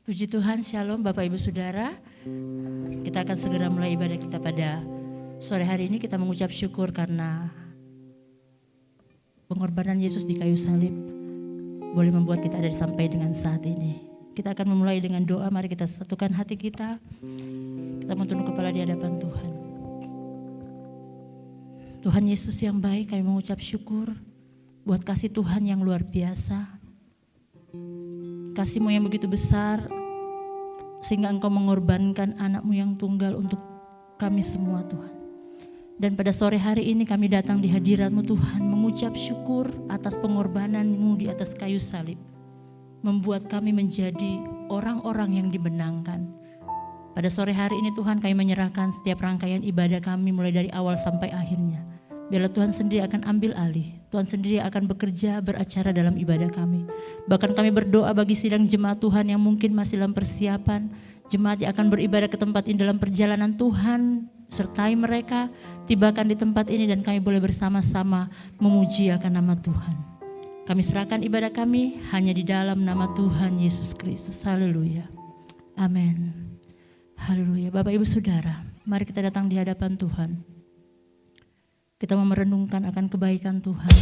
Puji Tuhan, Shalom Bapak Ibu Saudara. Kita akan segera mulai ibadah kita pada sore hari ini. Kita mengucap syukur karena pengorbanan Yesus di kayu salib boleh membuat kita ada sampai dengan saat ini. Kita akan memulai dengan doa. Mari kita satukan hati kita. Kita mentunduk kepala di hadapan Tuhan. Tuhan Yesus yang baik, kami mengucap syukur buat kasih Tuhan yang luar biasa. Kasih-Mu yang begitu besar sehingga Engkau mengorbankan anak-Mu yang tunggal untuk kami semua, Tuhan. Dan pada sore hari ini kami datang di hadirat-Mu, Tuhan, mengucap syukur atas pengorbanan-Mu di atas kayu salib, membuat kami menjadi orang-orang yang dimenangkan. Pada sore hari ini, Tuhan, kami menyerahkan setiap rangkaian ibadah kami mulai dari awal sampai akhirnya. Biarlah Tuhan sendiri akan ambil alih. Tuhan sendiri akan bekerja, beracara dalam ibadah kami. Bahkan kami berdoa bagi sidang jemaat Tuhan yang mungkin masih dalam persiapan. Jemaat yang akan beribadah ke tempat ini dalam perjalanan Tuhan. Sertai mereka, tibakan di tempat ini dan kami boleh bersama-sama memuji akan nama Tuhan. Kami serahkan ibadah kami hanya di dalam nama Tuhan Yesus Kristus. Haleluya. Amin. Haleluya. Bapak Ibu Saudara, mari kita datang di hadapan Tuhan. Kita mau merenungkan akan kebaikan Tuhan.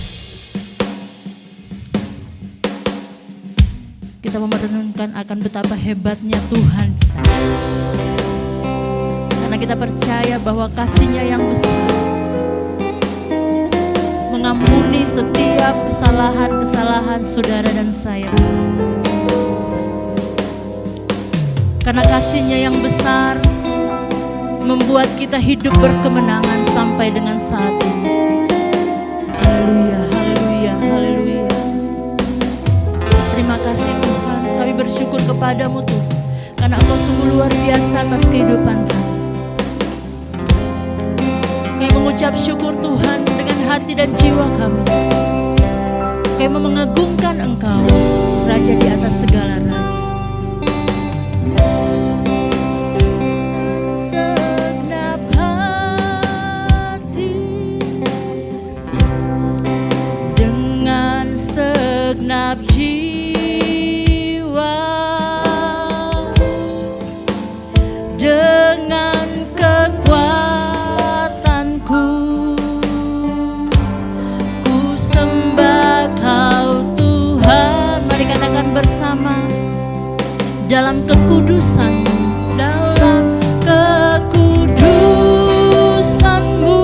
Kita mau merenungkan akan betapa hebatnya Tuhan kita. Karena kita percaya bahwa kasih-Nya yang besar mengampuni setiap kesalahan-kesalahan saudara dan saya. Karena kasih-Nya yang besar membuat kita hidup berkemenangan sampai dengan saat ini. Haleluya, haleluya, haleluya. Terima kasih Tuhan, kami bersyukur kepadamu Tuhan, karena Engkau sungguh luar biasa atas kehidupan kami. Kami mengucap syukur Tuhan dengan hati dan jiwa kami. Kami mengagungkan Engkau, Raja di atas segala raja. Segenap jiwa, dengan kekuatanku, ku sembah Kau Tuhan. Mari katakan bersama, dalam kekudusan-Mu, dalam kekudusan-Mu.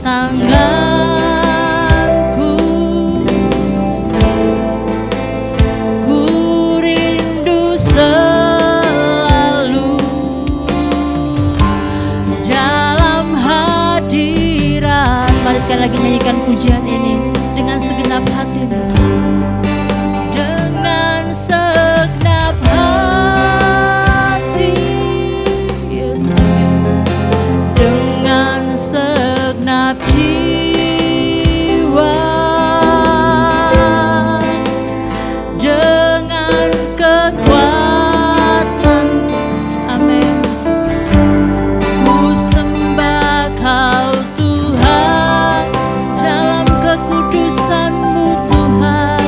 Tanganku, ku rindu selalu dalam hadirat. Mari sekali lagi nyanyikan pujian ini dengan segenap hatimu. Dengan segenap hati, yes, dengan segenap jiwa, dengan kekuatan, amin, ku sembah Kau Tuhan, dalam kekudusan-Mu Tuhan,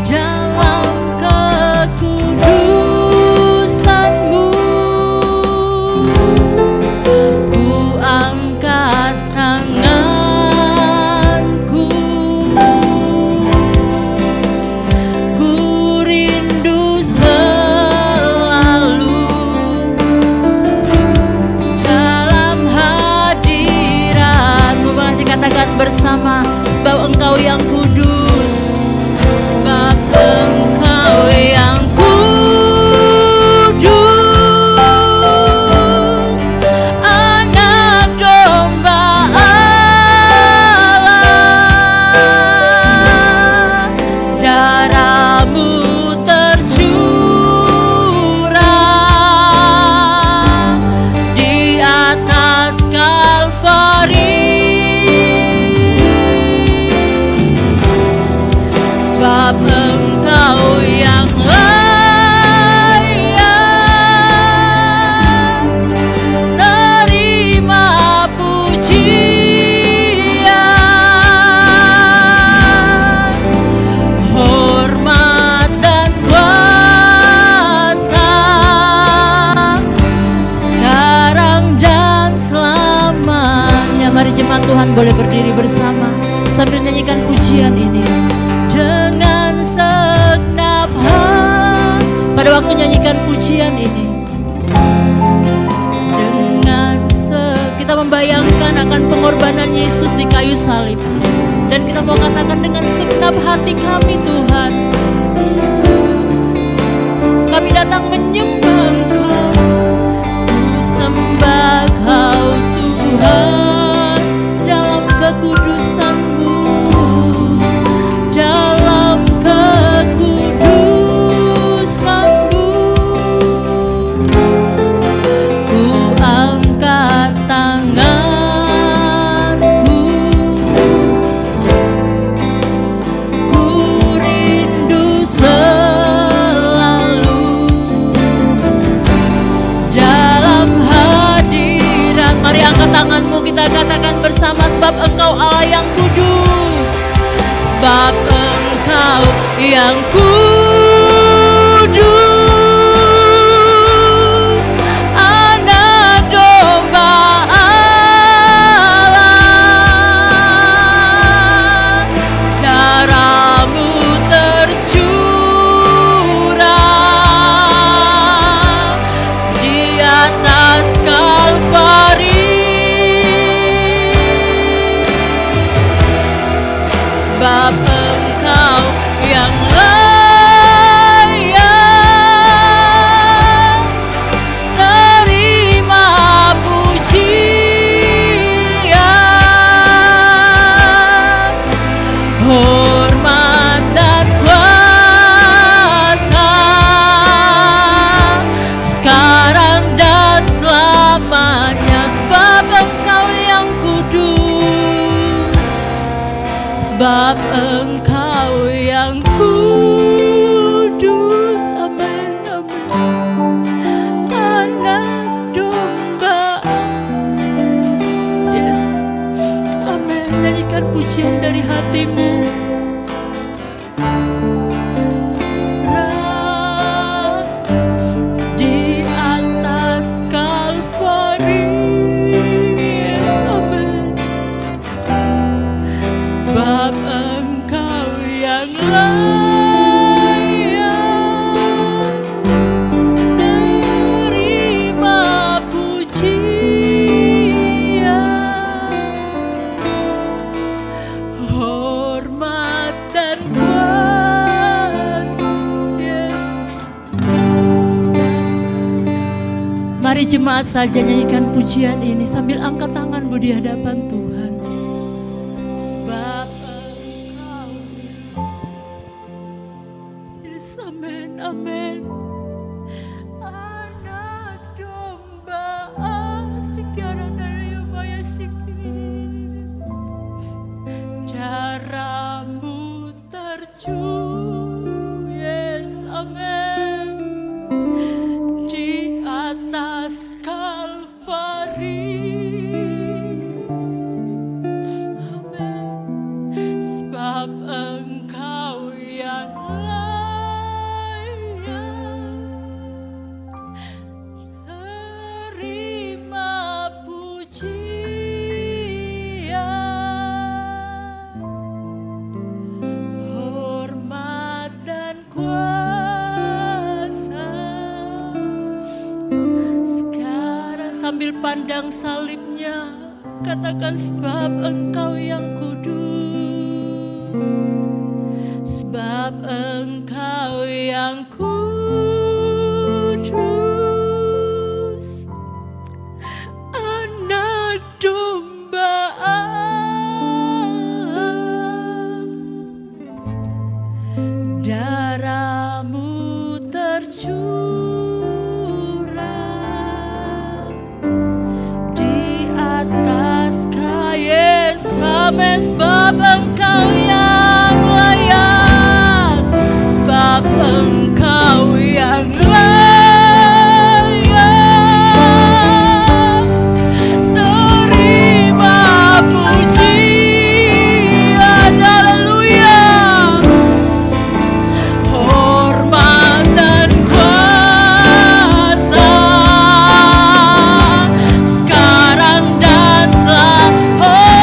dalam kekudusan-Mu, ku angkat tangan. jemaat Tuhan boleh berdiri bersama sambil nyanyikan pujian ini. Dengan segenap hati, pada waktu nyanyikan pujian ini, kita membayangkan akan pengorbanan Yesus di kayu salib, dan kita mau katakan dengan segenap hati kami, Tuhan, kami datang menyembah Engkau. Ku sembah Kau Tuhan dalam kekudusan-Mu, dalam kekudusan-Mu. Ku angkat tanganku, ku rindu selalu dalam hadirat. Mari angkat tanganmu, kita katakan bersama, sebab Engkau Allah yang kudus, sebab Engkau yang kudus, Anak domba Allah, darah-Mu tercurah di atas Kalvari, sebab Engkau yang layak terima pujian, hormat dan kuasa, sekarang dan selamanya. Sebab Engkau yang kudus, sebab Engkau yang kudus. Amin, amin. Anak domba. Yes, amin. Nyanyikan pujian dari hatimu. Di atas Kalvari, yes, amin. Sebab Engkau yang layak terima pujian, hormat dan kuasa. Yes. Mari jemaat saja nyanyikan pujian ini sambil angkat tanganmu di hadapan Tuhan. Sebab Engkau, yes, amin, amin. Anak domba sekian dari Yubaya Sikini, darah-Mu tercurah, yes, amin, di atas Kalvari. Amin. Sebab Engkau yang layak terima pujian, hormat dan kuasa. Sekarang sambil pandang salibnya, katakan, sebab Engkau yang kudus, sebab Engkau yang kudus, Anak domba Allah, darah-Mu tercurah di atas kayu salib. Sebab Engkau yang layak, sebab Engkau yang layak terima pujian. Haleluya. Hormat dan kuasa sekarang dan selamanya.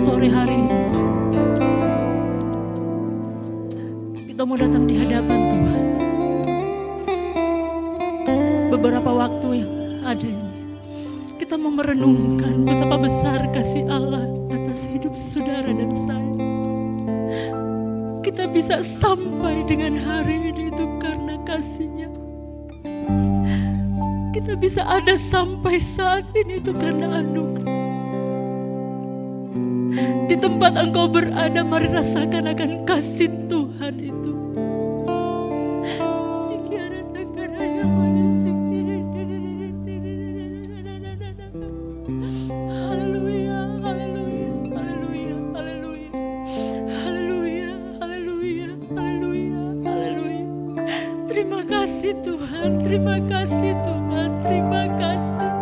sore hari ini kita mau datang di hadapan Tuhan. Beberapa waktu yang ada ini kita mau merenungkan betapa besar kasih Allah atas hidup saudara dan saya. Kita bisa sampai dengan hari ini itu karena kasih-Nya. Kita bisa ada sampai saat ini itu karena anugerah. Di tempat engkau berada, mari rasakan akan kasih Tuhan itu. Haleluya, haleluya, haleluya, haleluya, haleluya, haleluya, haleluya, haleluya. Terima kasih Tuhan, terima kasih Tuhan, terima kasih.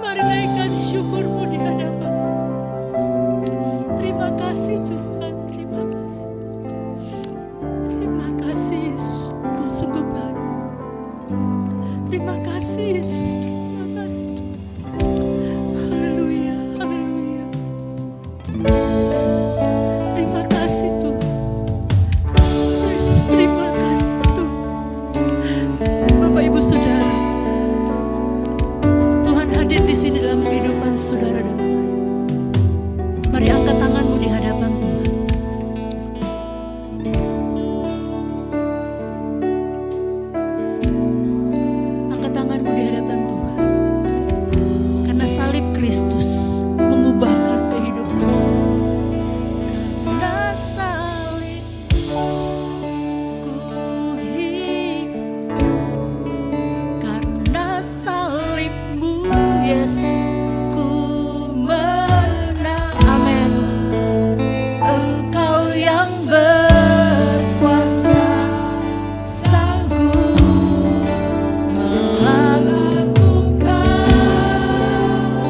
Mari naikkan syukurmu di hadapan. Terima kasih Tuhan, terima kasih. Terima kasih Yesus, Kau sungguh baik. Terima kasih Yesus, terima kasih. Haleluya, haleluya. Terima kasih Tuhan. Yesus, terima kasih Tuhan. Bapak Ibu Saudara, Tuhan hadir di sini dalam kehidupan saudara dan saya. Mari angkat tanganmu di hadapan Tuhan. Angkat tanganmu di hadapan Tuhan. Karena salib Kristus mengubahkan kehidupanmu. Karena salib ku hidup. Karena salibmu Yesus ku menang. Amin. Engkau yang berkuasa sanggup melakukan.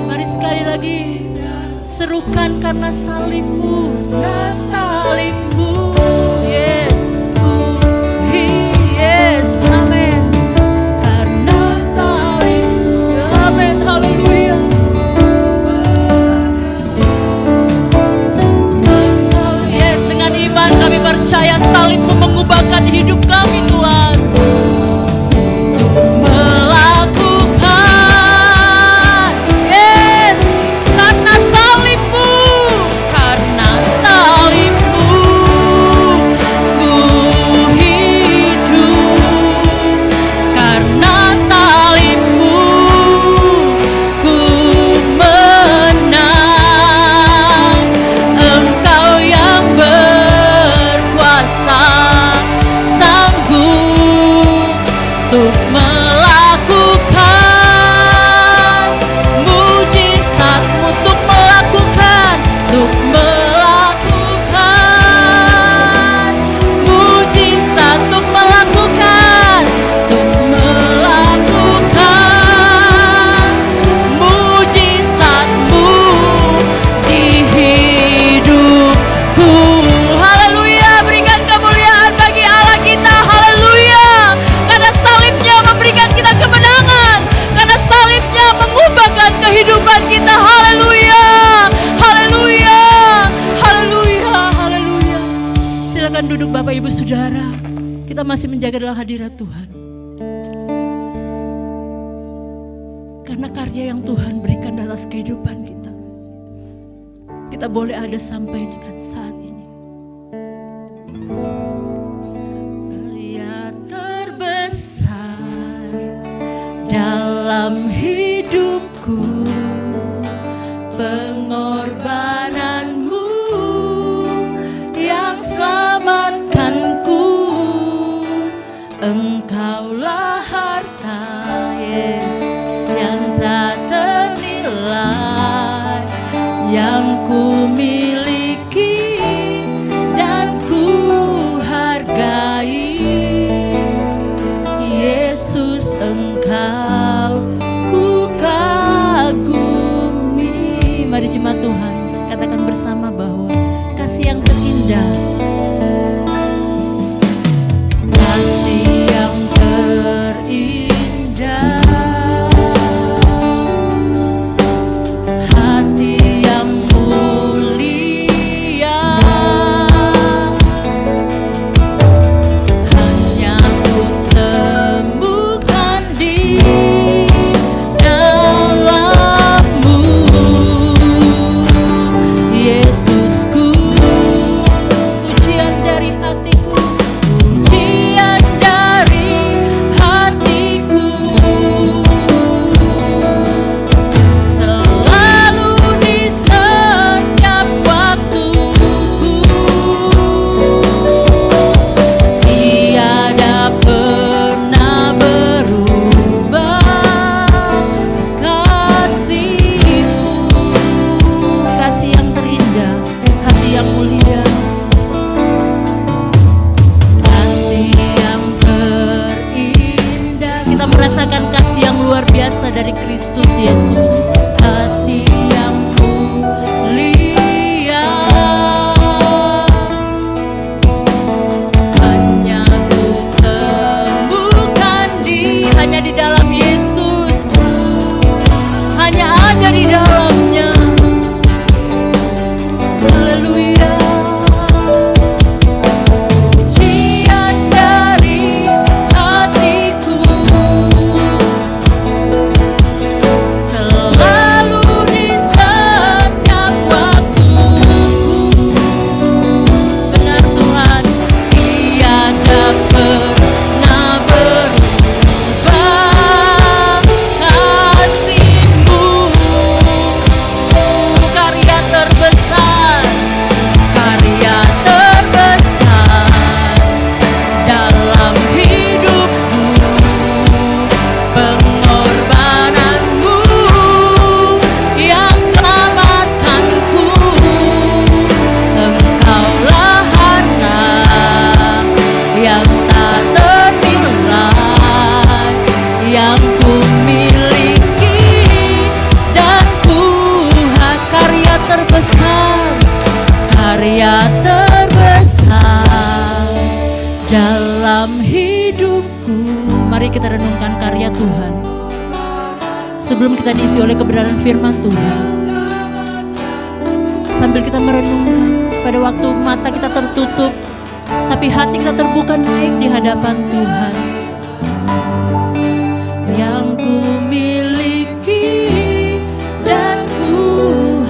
Mari sekali lagi serukan karena salibmu. Karena salibmu yes ku yes amin. Karena salibmu amin haleluya. Yes, dengan iman kami percaya salibmu mengubahkan hidup kami Tuhan. Melakukan yes, karena salibmu, karena salibmu ku hidup. Karena salibmu ku menang. Engkau yang berkuasa sanggup untuk melakukan mujizat, untuk melakukan mujizat, untuk melakukan mujizatmu di hidupku. Haleluya, berikan kemuliaan bagi Allah kita. Haleluya, karena salibnya memberikan kita kemenangan, karena salibnya mengubahkan kehidupan kita. Haleluya, haleluya, haleluya, haleluya. Silakan duduk Bapak Ibu Saudara. Kita masih menjaga dalam hadirat Tuhan. Karena karya yang Tuhan berikan atas kehidupan kita, kita boleh ada sampai dengan saat ini. Karya terbesar dalam hidupku, pengorbananmu yang selamatkanku. Engkaulah harta yes yang tak ternilai, yang ku miliki dan ku hargai. Yesus, Engkau karya terbesar dalam hidupku. Mari kita renungkan karya Tuhan sebelum kita diisi oleh kebenaran firman Tuhan. Sambil kita merenungkan, pada waktu mata kita tertutup tapi hati kita terbuka naik di hadapan Tuhan. Yang ku miliki dan ku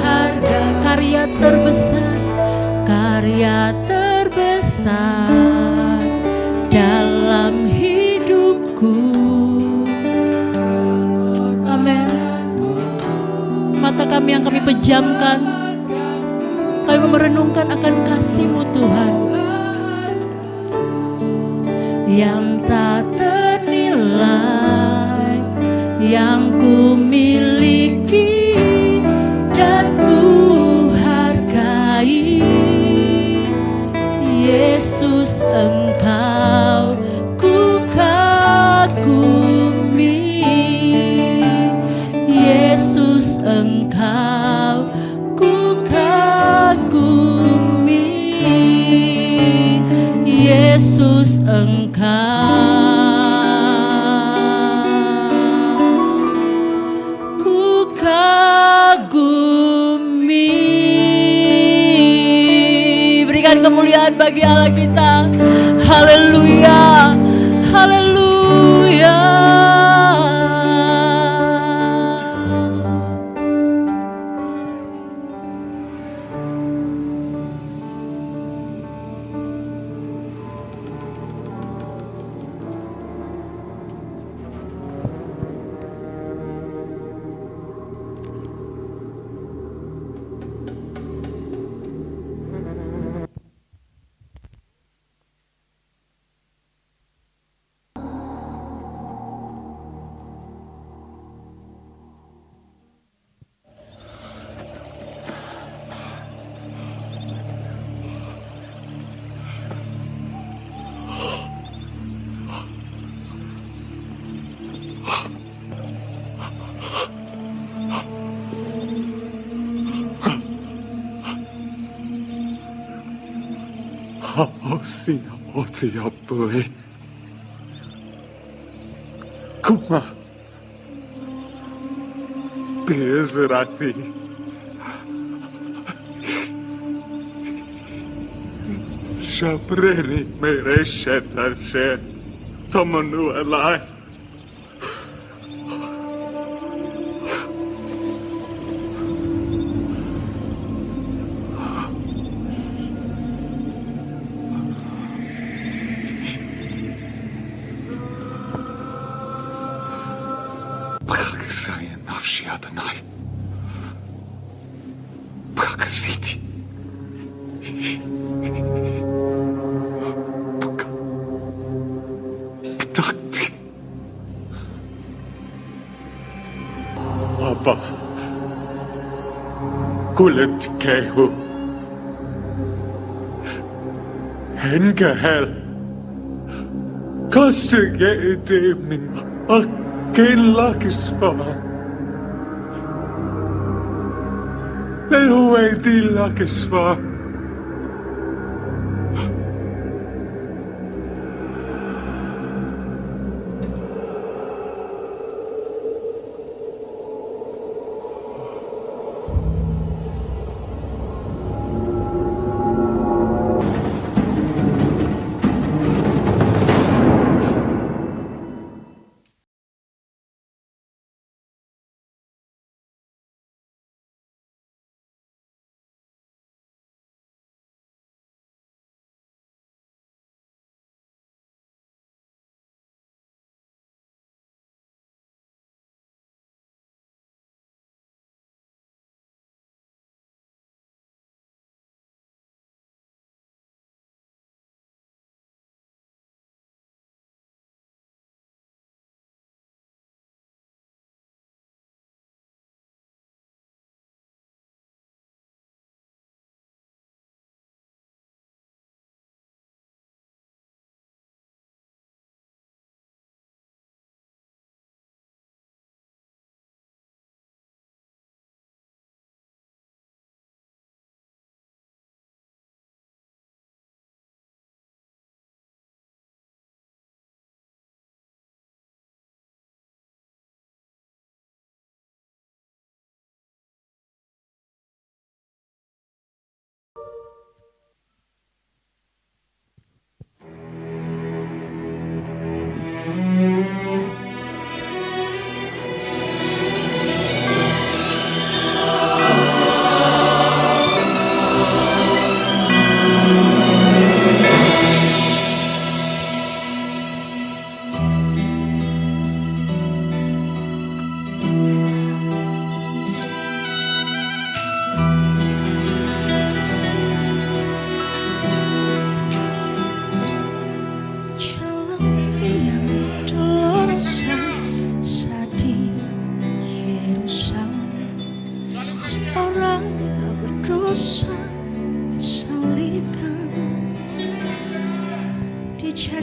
harga, karya terbesar dalam hidupku. Amin. Mata kami yang kami pejamkan, kami merenungkan akan kasih-Mu Tuhan yang tak ternilai, yang ku miliki dan ku hargai. Yesus, Engkau ku kagumi. Yesus, Engkau ku kagumi. Yesus, Engkau ku kagumi. Berikan kemuliaan bagi Allah kita. Haleluya, haleluya. Sinä otia pui. Kuma. Bezrati. Shapreni mereshetashe. Tomanu alai. Bıraksayan nafşi Adonai. Bıraksiti. Bıraktı. Abba. Kulet kehu. Hengehel. Kastige edemin. Akken lakisva. Lehuwe di lakisva.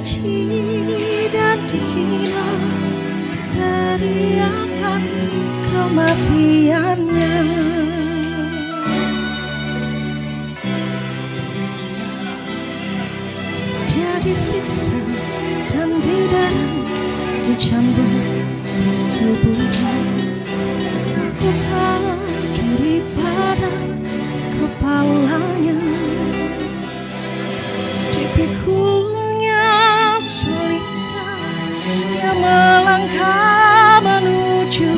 dibenci dan dihina, teriakan kematiannya. Dia disiksa dan didera, dicambuk di tubuhnya, mahkota duri pada kepalanya, dipikulnya salibnya, dia melangkah menuju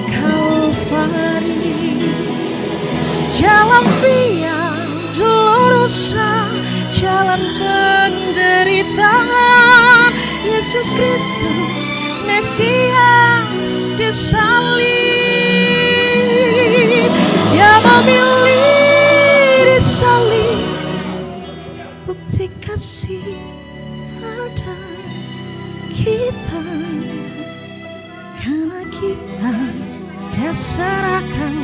Kalvari. Jalan via dolorosa, jalan penderitaan, Yesus Kristus Mesias disalib. Dia memilih disalib, bukti kasih pada kita. Karena kita, dia serahkan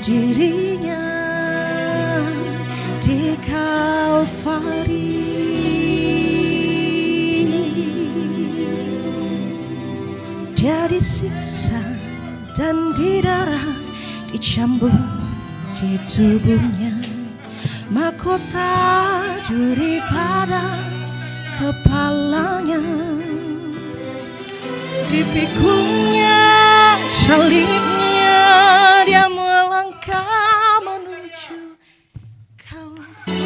dirinya di Kalvari. Dia disiksa dan didera, dicambuk di tubuhnya, mahkota duri pada kepalanya, dipikulnya salibnya, dia melangkah menuju Kalvari.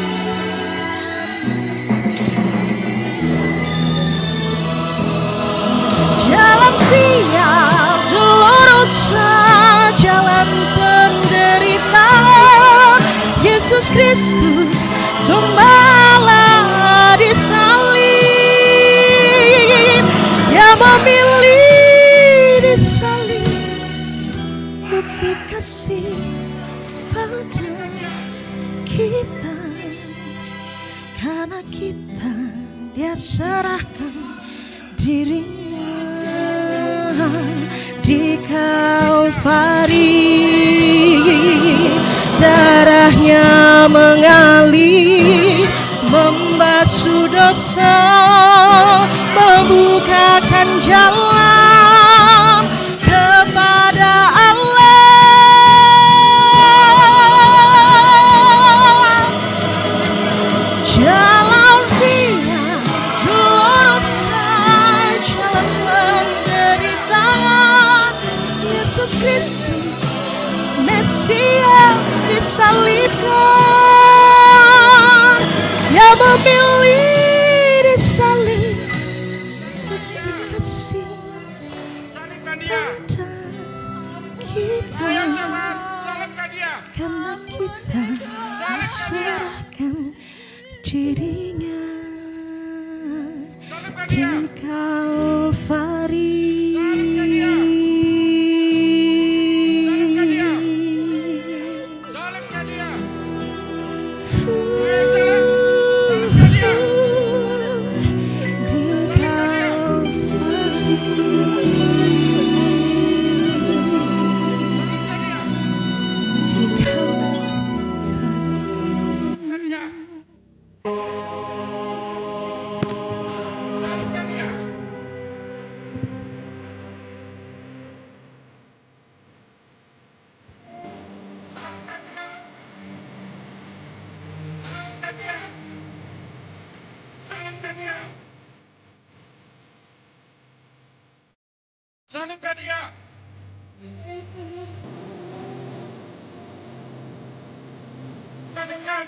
Jalan via dolorosa, jalan penderitaan, Yesus Kristus gembala disalib. Dia memilih disalib, bukti kasih pada kita. Karena kita, dia serahkan dirinya di Kalvari. Darahnya mengalir, membasuh dosa, membukakan jalan kepada Allah. Jalan via dolorosa, jalan penderitaan, Yesus Kristus Mesias disalibkan. Dia memilih disalib, bukti kasih pada kita. Karena kita serahkan dirinya di Kalvari. Salibkan dia. Salibkan.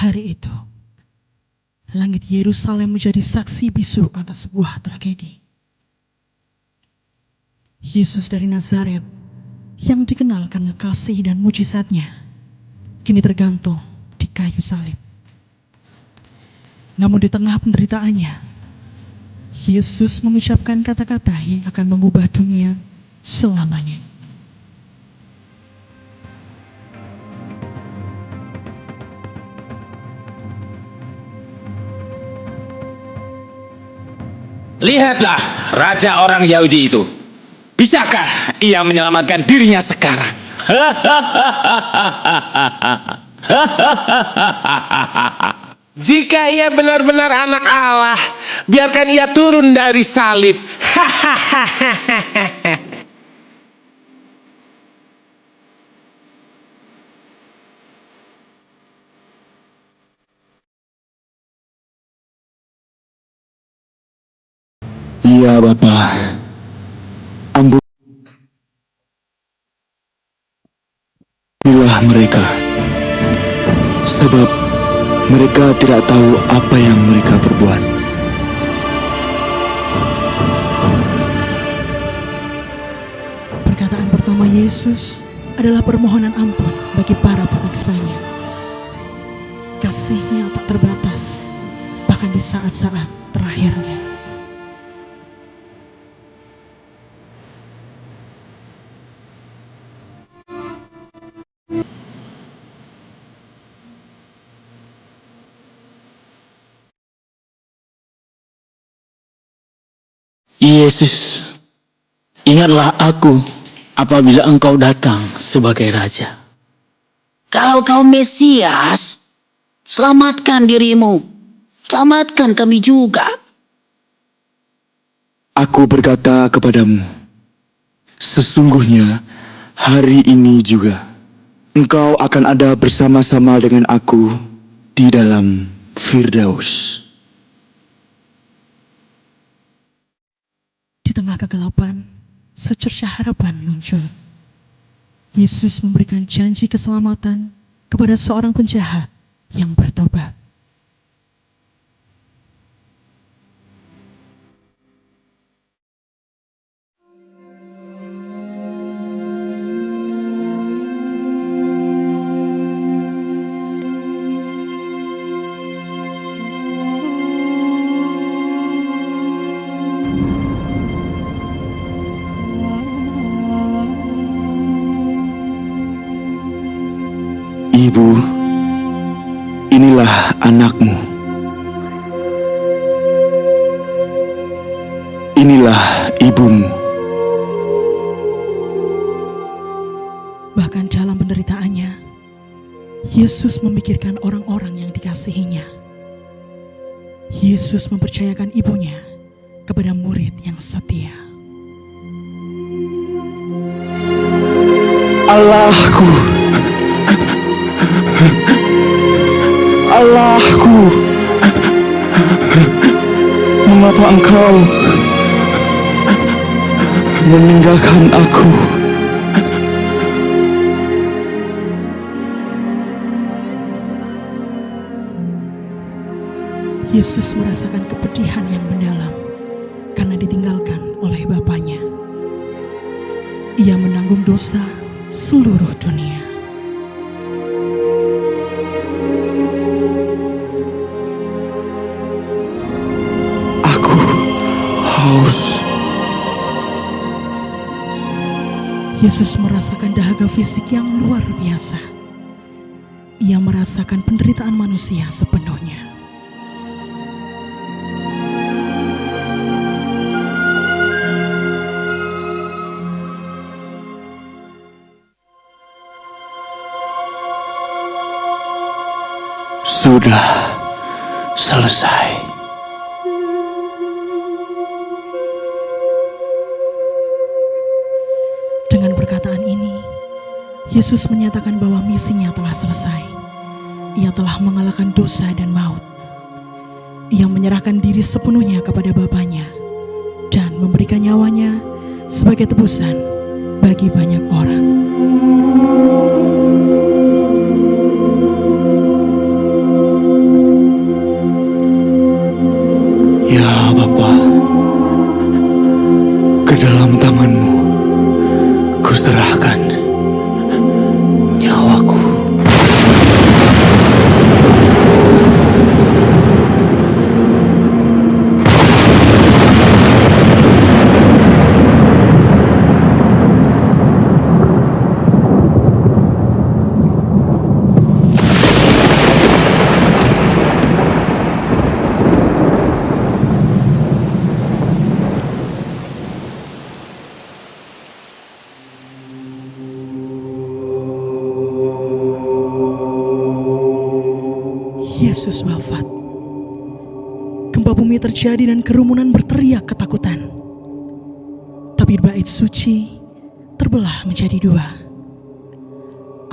hari itu, langit Yerusalem menjadi saksi bisu atas sebuah tragedi. Yesus dari Nazaret yang dikenal karena kasih dan mujizatnya, kini tergantung di kayu salib. Namun di tengah penderitaannya, Yesus mengucapkan kata-kata yang akan mengubah dunia selamanya. Lihatlah raja orang Yahudi itu. Bisakah ia menyelamatkan dirinya sekarang? Jika ia benar-benar anak Allah, biarkan ia turun dari salib. Iya Bapa, ampunilah mereka, sebab mereka tidak tahu apa yang mereka perbuat. Perkataan pertama Yesus adalah permohonan ampun bagi para penyiksanya. Kasihnya tak terbatas, bahkan di saat-saat terakhirnya. Yesus, ingatlah aku apabila Engkau datang sebagai Raja. Kalau kau Mesias, selamatkan dirimu, selamatkan kami juga. Aku berkata kepadamu, sesungguhnya hari ini juga engkau akan ada bersama-sama dengan aku di dalam Firdaus. Di tengah kegelapan, secercah harapan muncul. Yesus memberikan janji keselamatan kepada seorang penjahat yang bertobat. Ibu, inilah anakmu. Inilah ibumu. Bahkan dalam penderitaannya, Yesus memikirkan orang-orang yang dikasihinya. Yesus mempercayakan ibunya kepada murid yang setia. Allahku, Allahku, mengapa engkau meninggalkan aku? Yesus merasakan kepedihan yang mendalam karena ditinggalkan oleh Bapaknya. Ia menanggung dosa seluruh dunia. Aku haus. Yesus merasakan dahaga fisik yang luar biasa. Ia merasakan penderitaan manusia sepenuhnya. Sudah selesai. Dengan perkataan ini, Yesus menyatakan bahwa misinya telah selesai. Ia telah mengalahkan dosa dan maut. Ia menyerahkan diri sepenuhnya kepada Bapaknya dan memberikan nyawanya sebagai tebusan bagi banyak orang. dalam tanganmu kuserahkan nyawaku. Yesus wafat. Gempa bumi terjadi dan kerumunan berteriak ketakutan. Tabir bait suci terbelah menjadi dua.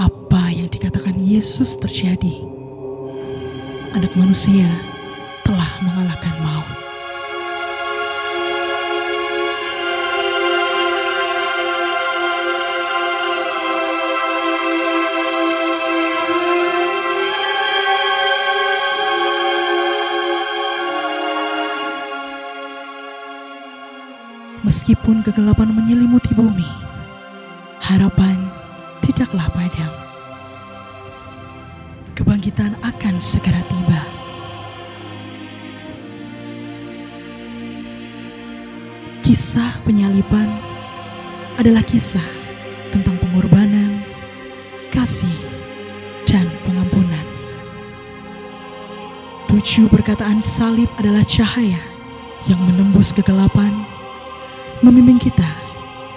Apa yang dikatakan Yesus terjadi? Anak manusia telah mengalahkan maut. Meskipun kegelapan menyelimuti bumi, harapan tidaklah padam. Kebangkitan akan segera tiba. Kisah penyaliban adalah kisah tentang pengorbanan, kasih, dan pengampunan. 7 perkataan salib adalah cahaya yang menembus kegelapan, membimbing kita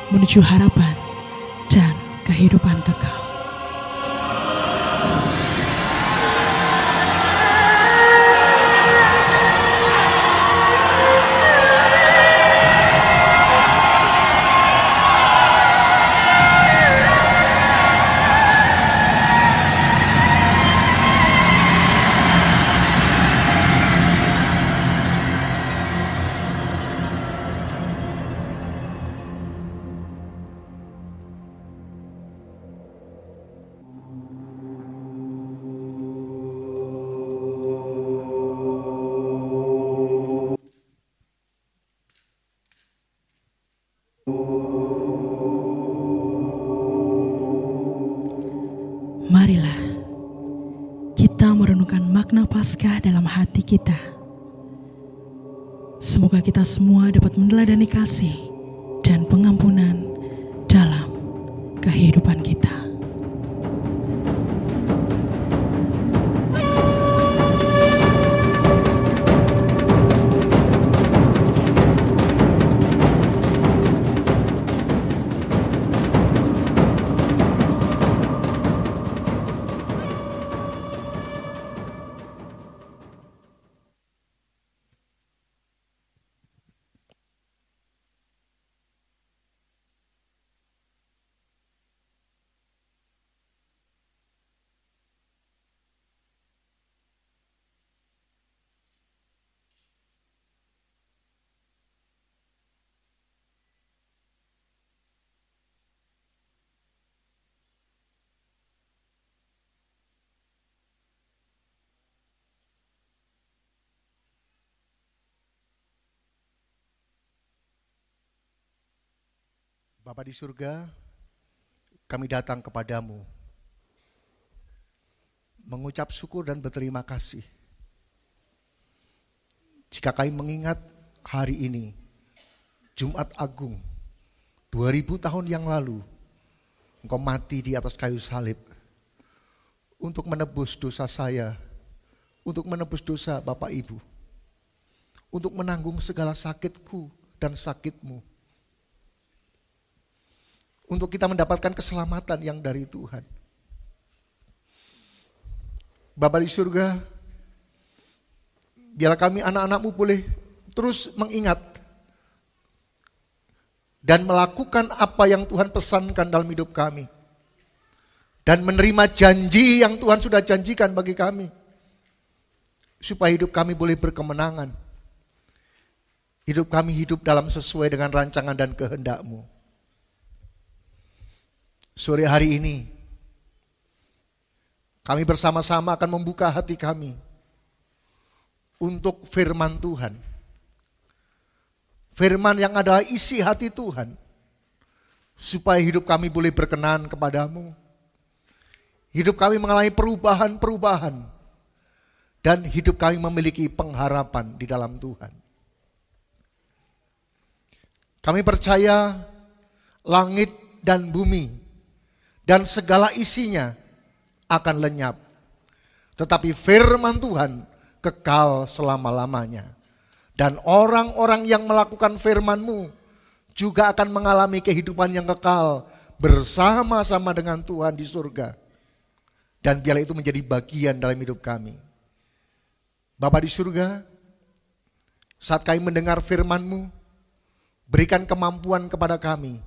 menuju harapan dan kehidupan kekal. Marilah kita merenungkan makna Paskah dalam hati kita. Semoga kita semua dapat meneladani kasih dan pengampunan dalam kehidupan kita. Bapa di surga, kami datang kepadamu mengucap syukur dan berterima kasih. Jika kami mengingat hari ini, Jumat Agung, 2000 tahun yang lalu, Engkau mati di atas kayu salib untuk menebus dosa saya, untuk menebus dosa Bapak Ibu, untuk menanggung segala sakitku dan sakitmu, untuk kita mendapatkan keselamatan yang dari Tuhan. Bapa di surga, biarlah kami anak-anak-Mu boleh terus mengingat dan melakukan apa yang Tuhan pesankan dalam hidup kami. Dan menerima janji yang Tuhan sudah janjikan bagi kami. Supaya hidup kami boleh berkemenangan. Hidup kami hidup dalam sesuai dengan rancangan dan kehendak-Mu. Sore hari ini, kami bersama-sama akan membuka hati kami untuk firman Tuhan. Firman yang adalah isi hati Tuhan, supaya hidup kami boleh berkenan kepadamu. Hidup kami mengalami perubahan-perubahan, dan hidup kami memiliki pengharapan di dalam Tuhan. Kami percaya langit dan bumi dan segala isinya akan lenyap, tetapi firman Tuhan kekal selama-lamanya. Dan orang-orang yang melakukan firman-Mu juga akan mengalami kehidupan yang kekal bersama-sama dengan Tuhan di surga. Dan biarlah itu menjadi bagian dalam hidup kami. Bapa di surga, saat kami mendengar firman-Mu, berikan kemampuan kepada kami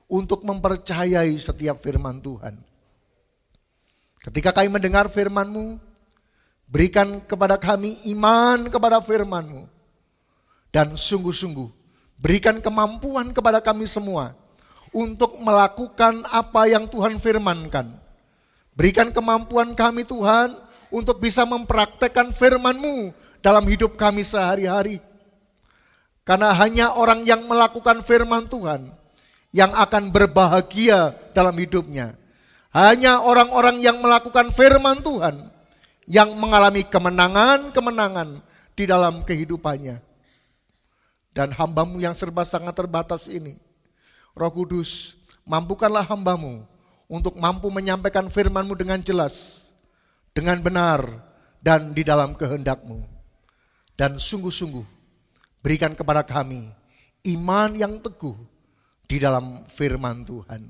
untuk mempercayai setiap firman Tuhan. Ketika kami mendengar firman-Mu, berikan kepada kami iman kepada firman-Mu. Dan sungguh-sungguh berikan kemampuan kepada kami semua untuk melakukan apa yang Tuhan firmankan. Berikan kemampuan kami Tuhan untuk bisa mempraktekkan firman-Mu dalam hidup kami sehari-hari. Karena hanya orang yang melakukan firman Tuhan yang akan berbahagia dalam hidupnya. Hanya orang-orang yang melakukan firman Tuhan yang mengalami kemenangan-kemenangan di dalam kehidupannya. Dan hamba-Mu yang serba sangat terbatas ini, Roh Kudus, mampukanlah hamba-Mu untuk mampu menyampaikan firman-Mu dengan jelas, dengan benar, dan di dalam kehendak-Mu. Dan sungguh-sungguh berikan kepada kami iman yang teguh di dalam firman Tuhan.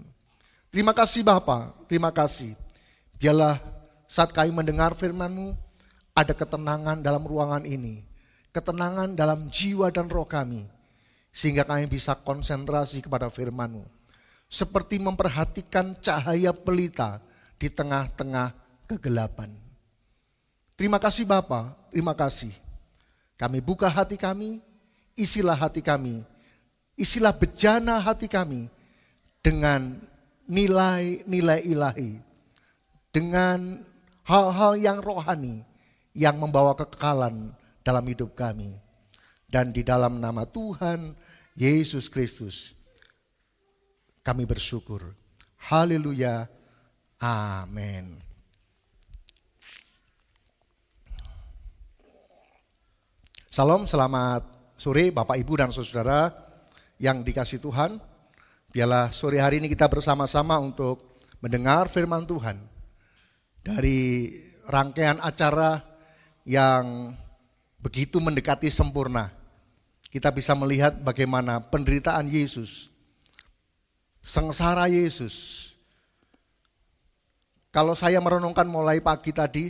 Terima kasih Bapa, terima kasih. Biarlah saat kami mendengar firman-Mu, ada ketenangan dalam ruangan ini. Ketenangan dalam jiwa dan roh kami, sehingga kami bisa konsentrasi kepada firman-Mu, seperti memperhatikan cahaya pelita di tengah-tengah kegelapan. Terima kasih Bapa, terima kasih. Kami buka hati kami, isilah hati kami, isilah bejana hati kami dengan nilai-nilai ilahi, dengan hal-hal yang rohani yang membawa kekekalan dalam hidup kami. Dan di dalam nama Tuhan Yesus Kristus kami bersyukur. Haleluya. Amin. Salam, selamat sore Bapak Ibu dan Saudara yang dikasihi Tuhan. Biarlah sore hari ini kita bersama-sama untuk mendengar firman Tuhan dari rangkaian acara yang begitu mendekati sempurna. Kita bisa melihat bagaimana penderitaan Yesus, sengsara Yesus. Kalau saya merenungkan mulai pagi tadi,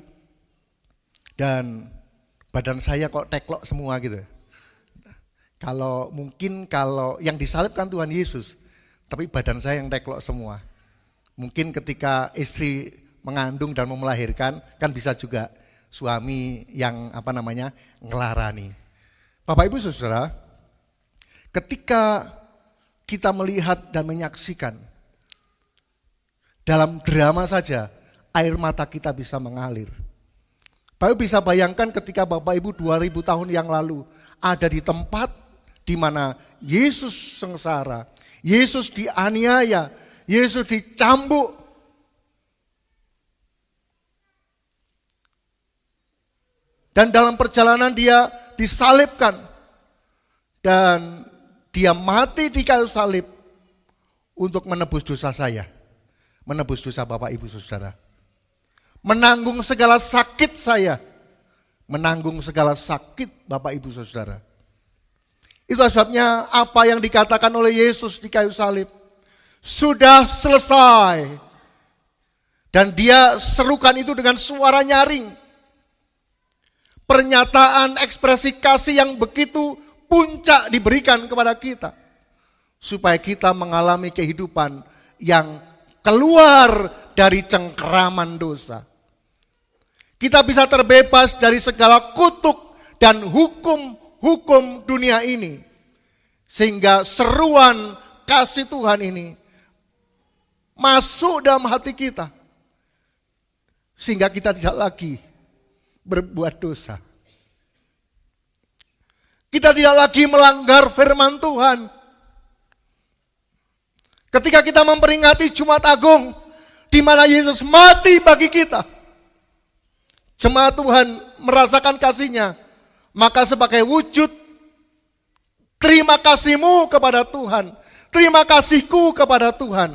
dan badan saya kok teklok semua gitu. Kalau yang disalibkan Tuhan Yesus, tapi badan saya yang teklok semua. Mungkin ketika istri mengandung dan mau melahirkan, kan bisa juga suami yang ngelarani. Bapak Ibu Saudara, ketika kita melihat dan menyaksikan dalam drama saja, air mata kita bisa mengalir. Bapak Ibu bisa bayangkan ketika Bapak Ibu 2000 tahun yang lalu ada di tempat di mana Yesus sengsara, Yesus dianiaya, Yesus dicambuk. Dan dalam perjalanan dia disalibkan. Dan dia mati di kayu salib untuk menebus dosa saya. Menebus dosa Bapak Ibu Saudara. Menanggung segala sakit saya. Menanggung segala sakit Bapak Ibu Saudara. Itu sebabnya apa yang dikatakan oleh Yesus di kayu salib. Sudah selesai. Dan dia serukan itu dengan suara nyaring. Pernyataan ekspresi kasih yang begitu puncak diberikan kepada kita. Supaya kita mengalami kehidupan yang keluar dari cengkeraman dosa. Kita bisa terbebas dari segala kutuk dan hukum dunia ini. Sehingga seruan kasih Tuhan ini masuk dalam hati kita. Sehingga kita tidak lagi berbuat dosa. Kita tidak lagi melanggar firman Tuhan. Ketika kita memperingati Jumat Agung, di mana Yesus mati bagi kita, jemaat Tuhan merasakan kasih-Nya, maka sebagai wujud terima kasih-Mu kepada Tuhan, terima kasihku kepada Tuhan,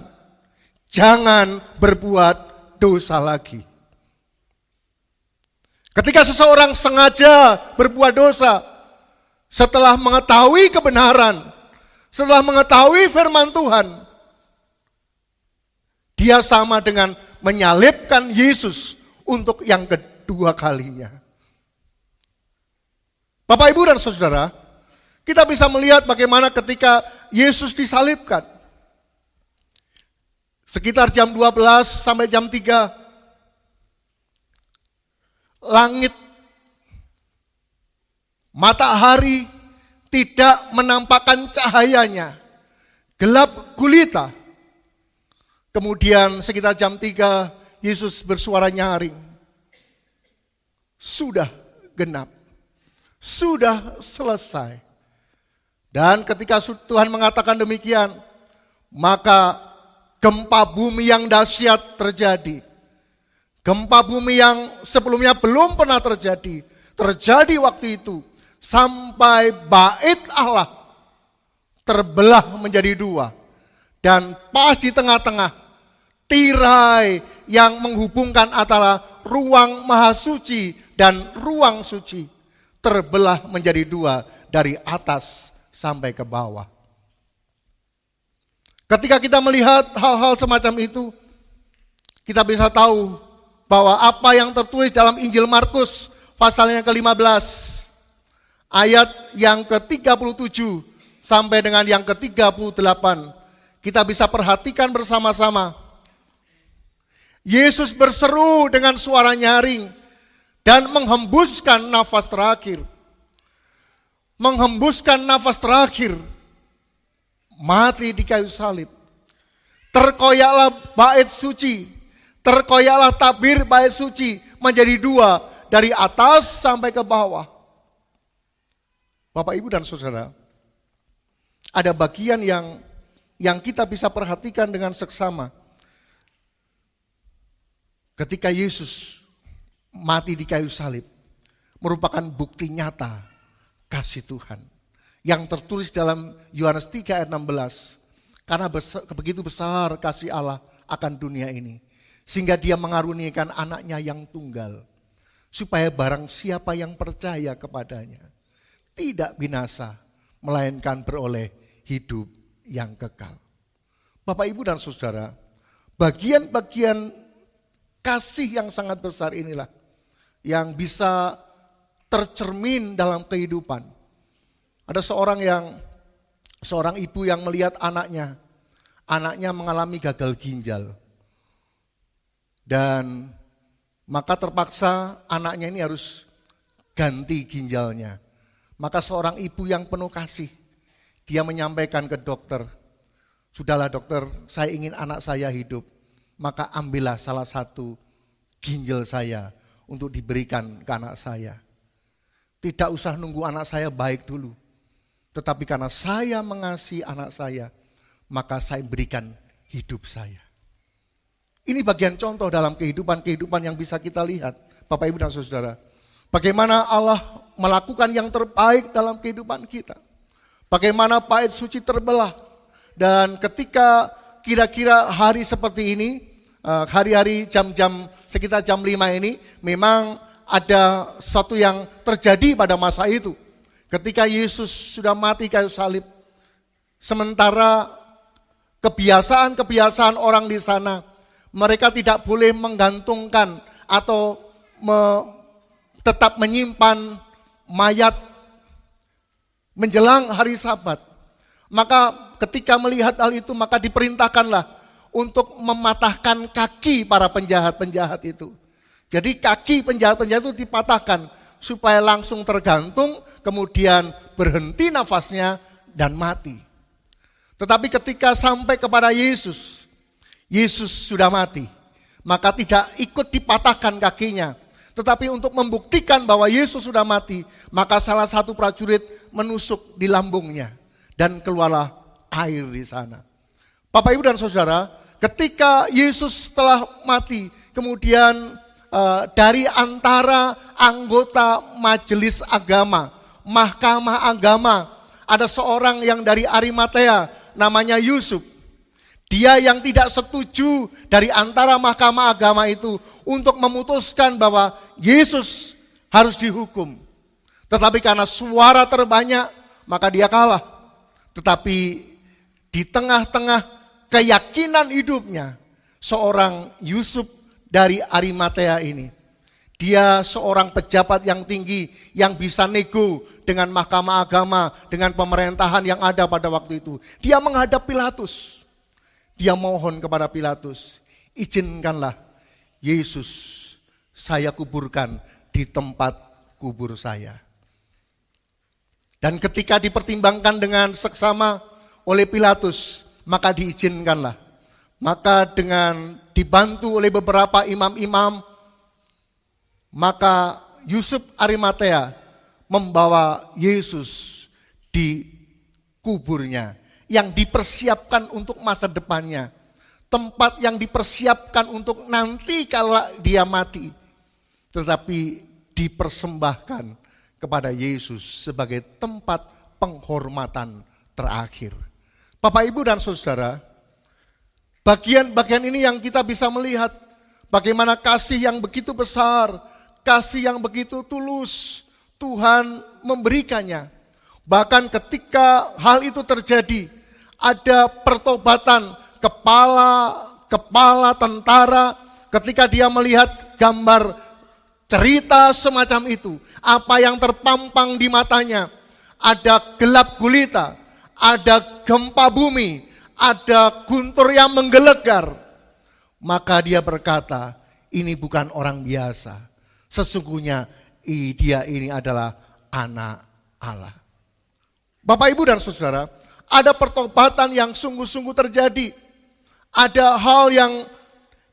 jangan berbuat dosa lagi. Ketika seseorang sengaja berbuat dosa, setelah mengetahui kebenaran, setelah mengetahui firman Tuhan, dia sama dengan menyalibkan Yesus untuk yang kedua kalinya. Bapak, Ibu, dan Saudara, kita bisa melihat bagaimana ketika Yesus disalibkan. Sekitar jam 12 sampai jam 3, langit, matahari tidak menampakkan cahayanya, gelap gulita. Kemudian sekitar jam 3, Yesus bersuara nyaring, sudah genap, sudah selesai. Dan ketika Tuhan mengatakan demikian, maka gempa bumi yang dahsyat terjadi. Gempa bumi yang sebelumnya belum pernah terjadi waktu itu. Sampai bait Allah terbelah menjadi dua. Dan pas di tengah-tengah, tirai yang menghubungkan antara ruang maha suci dan ruang suci terbelah menjadi dua dari atas sampai ke bawah. Ketika kita melihat hal-hal semacam itu, kita bisa tahu bahwa apa yang tertulis dalam Injil Markus pasal yang ke-15, ayat yang ke-37 sampai dengan yang ke-38, kita bisa perhatikan bersama-sama. Yesus berseru dengan suara nyaring dan menghembuskan nafas terakhir. Menghembuskan nafas terakhir, mati di kayu salib. Terkoyaklah bait suci, terkoyaklah tabir bait suci menjadi dua dari atas sampai ke bawah. Bapak, Ibu, dan Saudara, ada bagian yang kita bisa perhatikan dengan seksama. Ketika Yesus mati di kayu salib, merupakan bukti nyata kasih Tuhan yang tertulis dalam Yohanes 3 ayat 16. Karena begitu besar kasih Allah akan dunia ini, sehingga Dia mengaruniakan anaknya yang tunggal, supaya barang siapa yang percaya kepadanya tidak binasa, melainkan beroleh hidup yang kekal. Bapak, Ibu, dan Saudara, bagian-bagian kasih yang sangat besar inilah yang bisa tercermin dalam kehidupan. Ada seorang ibu yang melihat anaknya mengalami gagal ginjal. Dan maka terpaksa anaknya ini harus ganti ginjalnya. Maka seorang ibu yang penuh kasih, dia menyampaikan ke dokter, "Sudahlah dokter, saya ingin anak saya hidup. Maka ambillah salah satu ginjal saya untuk diberikan ke anak saya. Tidak usah nunggu anak saya baik dulu. Tetapi karena saya mengasihi anak saya, maka saya berikan hidup saya." Ini bagian contoh dalam kehidupan yang bisa kita lihat, Bapak, Ibu, dan Saudara. Bagaimana Allah melakukan yang terbaik dalam kehidupan kita. Bagaimana bait suci terbelah. Dan ketika kira-kira hari seperti ini, hari-hari jam-jam sekitar jam 5 ini, memang ada sesuatu yang terjadi pada masa itu. Ketika Yesus sudah mati kayu salib, sementara kebiasaan orang di sana, mereka tidak boleh menggantungkan atau tetap menyimpan mayat menjelang hari Sabat. Maka ketika melihat hal itu, maka diperintahkanlah untuk mematahkan kaki para penjahat-penjahat itu. Jadi kaki penjahat-penjahat itu dipatahkan supaya langsung tergantung, kemudian berhenti nafasnya dan mati. Tetapi ketika sampai kepada Yesus sudah mati, maka tidak ikut dipatahkan kakinya, Tetapi untuk membuktikan bahwa Yesus sudah mati, maka salah satu prajurit menusuk di lambungnya dan keluarlah air di sana. Bapak, Ibu dan Saudara, ketika Yesus telah mati, kemudian dari antara anggota majelis agama, mahkamah agama, ada seorang yang dari Arimatea namanya Yusuf. Dia yang tidak setuju dari antara mahkamah agama itu untuk memutuskan bahwa Yesus harus dihukum. Tetapi karena suara terbanyak, maka dia kalah. Tetapi di tengah-tengah keyakinan hidupnya, seorang Yusuf dari Arimatea ini, dia seorang pejabat yang tinggi yang bisa nego dengan mahkamah agama, dengan pemerintahan yang ada pada waktu itu. Dia menghadap Pilatus. Dia mohon kepada Pilatus, izinkanlah Yesus saya kuburkan di tempat kubur saya. Dan ketika dipertimbangkan dengan seksama oleh Pilatus, maka diizinkanlah. Maka dengan dibantu oleh beberapa imam-imam, maka Yusuf Arimatea membawa Yesus di kuburnya yang dipersiapkan untuk masa depannya. Tempat yang dipersiapkan untuk nanti kalau dia mati. Tetapi dipersembahkan kepada Yesus sebagai tempat penghormatan terakhir. Bapak, Ibu dan Saudara, bagian-bagian ini yang kita bisa melihat bagaimana kasih yang begitu besar, kasih yang begitu tulus Tuhan memberikannya. Bahkan ketika hal itu terjadi, ada pertobatan kepala tentara ketika dia melihat gambar cerita semacam itu. Apa yang terpampang di matanya, ada gelap gulita, ada gempa bumi, ada guntur yang menggelegar. Maka dia berkata, ini bukan orang biasa. Sesungguhnya dia ini adalah anak Allah. Bapak, Ibu dan Saudara, ada pertobatan yang sungguh-sungguh terjadi. Ada hal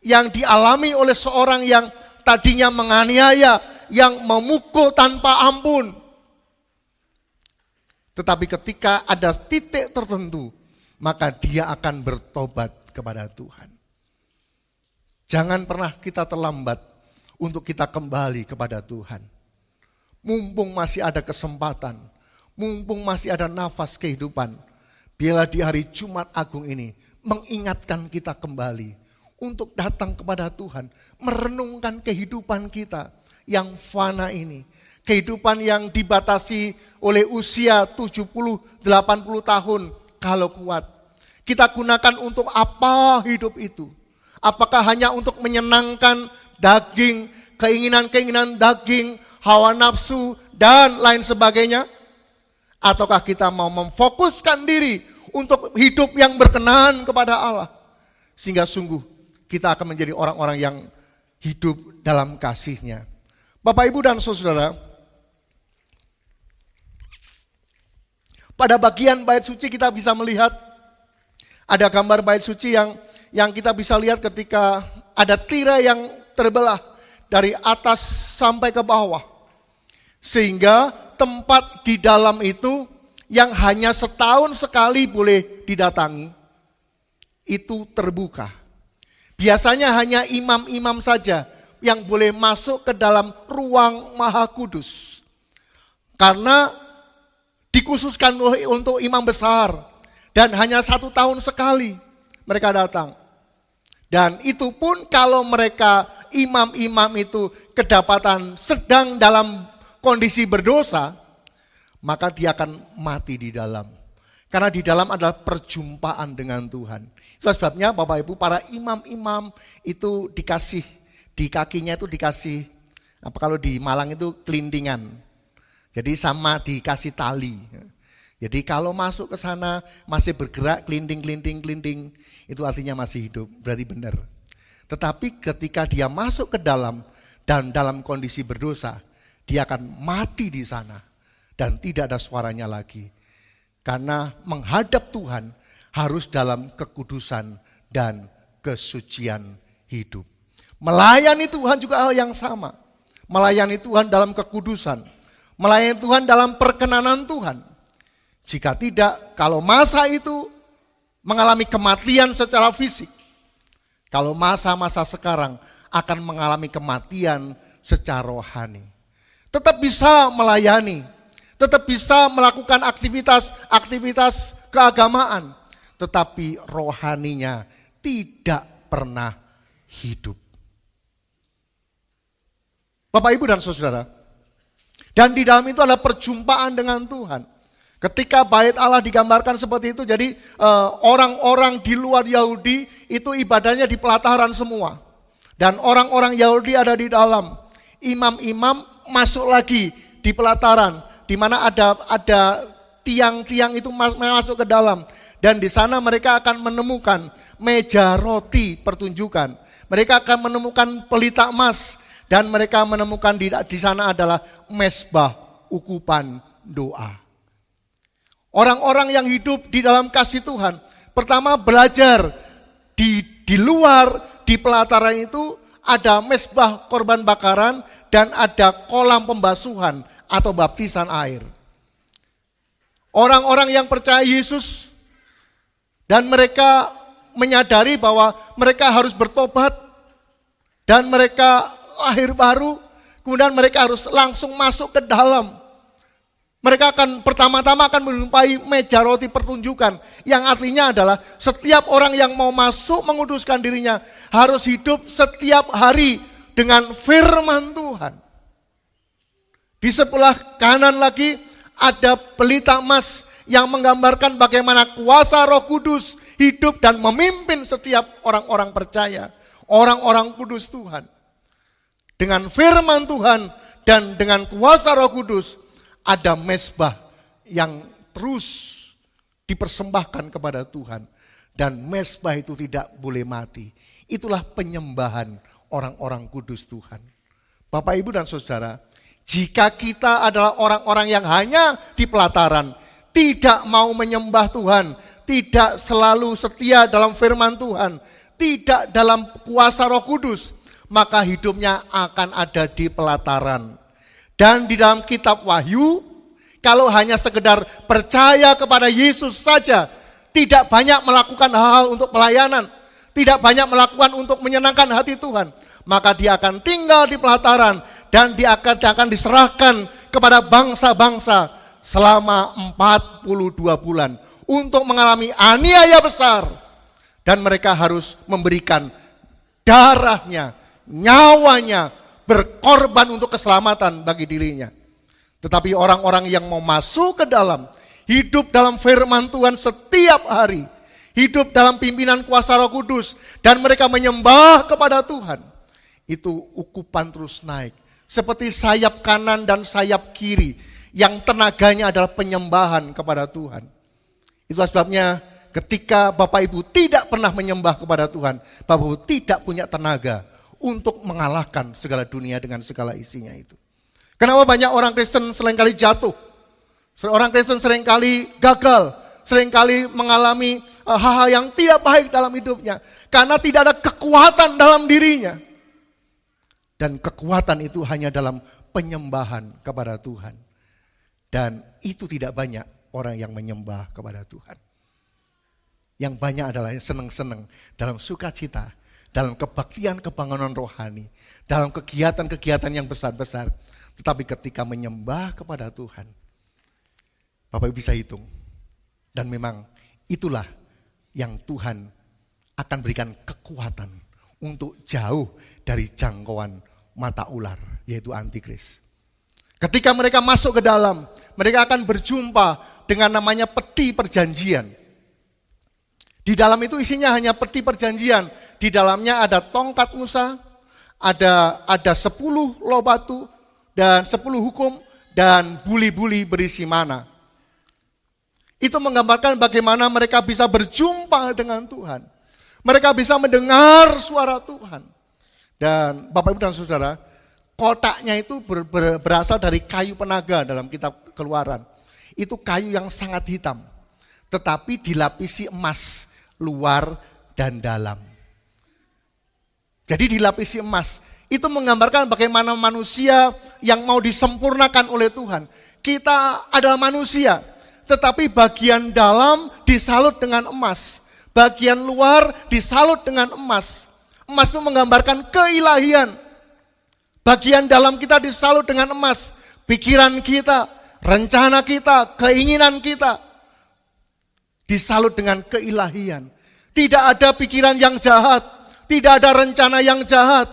yang dialami oleh seorang yang tadinya menganiaya, yang memukul tanpa ampun. Tetapi ketika ada titik tertentu, maka dia akan bertobat kepada Tuhan. Jangan pernah kita terlambat untuk kita kembali kepada Tuhan. Mumpung masih ada kesempatan, mumpung masih ada nafas kehidupan, biarlah di hari Jumat Agung ini mengingatkan kita kembali untuk datang kepada Tuhan, merenungkan kehidupan kita yang fana ini. Kehidupan yang dibatasi oleh usia 70-80 tahun kalau kuat. Kita gunakan untuk apa hidup itu? Apakah hanya untuk menyenangkan daging, keinginan-keinginan daging, hawa nafsu, dan lain sebagainya? Ataukah kita mau memfokuskan diri untuk hidup yang berkenan kepada Allah? Sehingga sungguh kita akan menjadi orang-orang yang hidup dalam kasih-Nya. Bapak, Ibu dan Saudara, pada bagian bait suci kita bisa melihat ada gambar bait suci yang kita bisa lihat ketika ada tirai yang terbelah dari atas sampai ke bawah. Sehingga tempat di dalam itu yang hanya setahun sekali boleh didatangi, itu terbuka. Biasanya hanya imam-imam saja yang boleh masuk ke dalam ruang Maha Kudus. Karena dikhususkan untuk imam besar dan hanya 1 tahun sekali mereka datang. Dan itu pun kalau mereka imam-imam itu kedapatan sedang dalam kondisi berdosa, maka dia akan mati di dalam. Karena di dalam adalah perjumpaan dengan Tuhan. Itu sebabnya Bapak Ibu, para imam-imam itu dikasih, di kakinya itu dikasih, kalau di Malang itu kelindingan. Jadi sama dikasih tali. Jadi kalau masuk ke sana masih bergerak kelinding, itu artinya masih hidup, berarti benar. Tetapi ketika dia masuk ke dalam dan dalam kondisi berdosa, dia akan mati di sana dan tidak ada suaranya lagi. Karena menghadap Tuhan harus dalam kekudusan dan kesucian hidup. Melayani Tuhan juga hal yang sama. melayani Tuhan dalam kekudusan, melayani Tuhan dalam perkenanan Tuhan. Jika tidak, kalau masa itu mengalami kematian secara fisik, kalau masa-masa sekarang akan mengalami kematian secara rohani. Tetap bisa melayani, tetap bisa melakukan aktivitas keagamaan, tetapi rohaninya tidak pernah hidup. Bapak, Ibu, dan Saudara, dan di dalam itu ada perjumpaan dengan Tuhan. Ketika bait Allah digambarkan seperti itu, jadi orang-orang di luar Yahudi itu ibadahnya di pelataran semua. Dan orang-orang Yahudi ada di dalam. Imam-imam masuk lagi di pelataran, di mana ada tiang-tiang itu masuk ke dalam. Dan di sana mereka akan menemukan meja roti pertunjukan. Mereka akan menemukan pelita emas. Dan mereka menemukan di sana adalah mezbah ukupan doa. Orang-orang yang hidup di dalam kasih Tuhan, pertama belajar di luar, di pelataran itu ada mezbah korban bakaran dan ada kolam pembasuhan atau baptisan air. Orang-orang yang percaya Yesus dan mereka menyadari bahwa mereka harus bertobat dan mereka lahir baru, kemudian mereka harus langsung masuk ke dalam. Mereka akan pertama-tama akan menjumpai meja roti pertunjukan, yang artinya adalah setiap orang yang mau masuk menguduskan dirinya harus hidup setiap hari dengan firman Tuhan. Di sebelah kanan lagi ada pelita emas yang menggambarkan bagaimana kuasa Roh Kudus hidup dan memimpin setiap orang-orang percaya, orang-orang kudus Tuhan. Dengan firman Tuhan dan dengan kuasa Roh Kudus ada mezbah yang terus dipersembahkan kepada Tuhan. Dan mezbah itu tidak boleh mati. Itulah penyembahan orang-orang kudus Tuhan. Bapak, Ibu, dan Saudara, jika kita adalah orang-orang yang hanya di pelataran, tidak mau menyembah Tuhan, tidak selalu setia dalam firman Tuhan, tidak dalam kuasa Roh Kudus, maka hidupnya akan ada di pelataran. Dan di dalam kitab Wahyu, kalau hanya sekedar percaya kepada Yesus saja, tidak banyak melakukan hal-hal untuk pelayanan, tidak banyak melakukan untuk menyenangkan hati Tuhan, maka dia akan tinggal di pelataran dan dia akan diserahkan kepada bangsa-bangsa selama 42 bulan untuk mengalami aniaya besar. Dan mereka harus memberikan darahnya, nyawanya, berkorban untuk keselamatan bagi dirinya. Tetapi orang-orang yang mau masuk ke dalam, hidup dalam firman Tuhan setiap hari, hidup dalam pimpinan kuasa Roh Kudus, dan mereka menyembah kepada Tuhan, itu ukupan terus naik. Seperti sayap kanan dan sayap kiri, yang tenaganya adalah penyembahan kepada Tuhan. Itulah sebabnya ketika Bapak Ibu tidak pernah menyembah kepada Tuhan, Bapak Ibu tidak punya tenaga untuk mengalahkan segala dunia dengan segala isinya itu. Kenapa banyak orang Kristen seringkali jatuh? Orang Kristen seringkali gagal, seringkali mengalami hal-hal yang tidak baik dalam hidupnya. Karena tidak ada kekuatan dalam dirinya. Dan kekuatan itu hanya dalam penyembahan kepada Tuhan. Dan itu tidak banyak orang yang menyembah kepada Tuhan. Yang banyak adalah yang senang-senang dalam sukacita, dalam kebaktian kebangunan rohani, dalam kegiatan-kegiatan yang besar-besar. Tetapi ketika menyembah kepada Tuhan, Bapak Ibu bisa hitung. Dan memang itulah yang Tuhan akan berikan kekuatan untuk jauh dari jangkauan mata ular, yaitu antikris. Ketika mereka masuk ke dalam, mereka akan berjumpa dengan namanya peti perjanjian. Di dalam itu isinya hanya peti perjanjian. Di dalamnya ada tongkat Musa, ada 10 loh batu, dan 10 hukum, dan buli-buli berisi mana. Itu menggambarkan bagaimana mereka bisa berjumpa dengan Tuhan. Mereka bisa mendengar suara Tuhan. Dan Bapak Ibu dan Saudara, kotaknya itu berasal dari kayu penaga dalam kitab Keluaran. Itu kayu yang sangat hitam, tetapi dilapisi emas luar dan dalam. Jadi dilapisi emas. Itu menggambarkan bagaimana manusia yang mau disempurnakan oleh Tuhan. Kita adalah manusia, tetapi bagian dalam disalut dengan emas. Bagian luar disalut dengan emas. Emas itu menggambarkan keilahian. Bagian dalam kita disalut dengan emas. Pikiran kita, rencana kita, keinginan kita disalut dengan keilahian. Tidak ada pikiran yang jahat, tidak ada rencana yang jahat,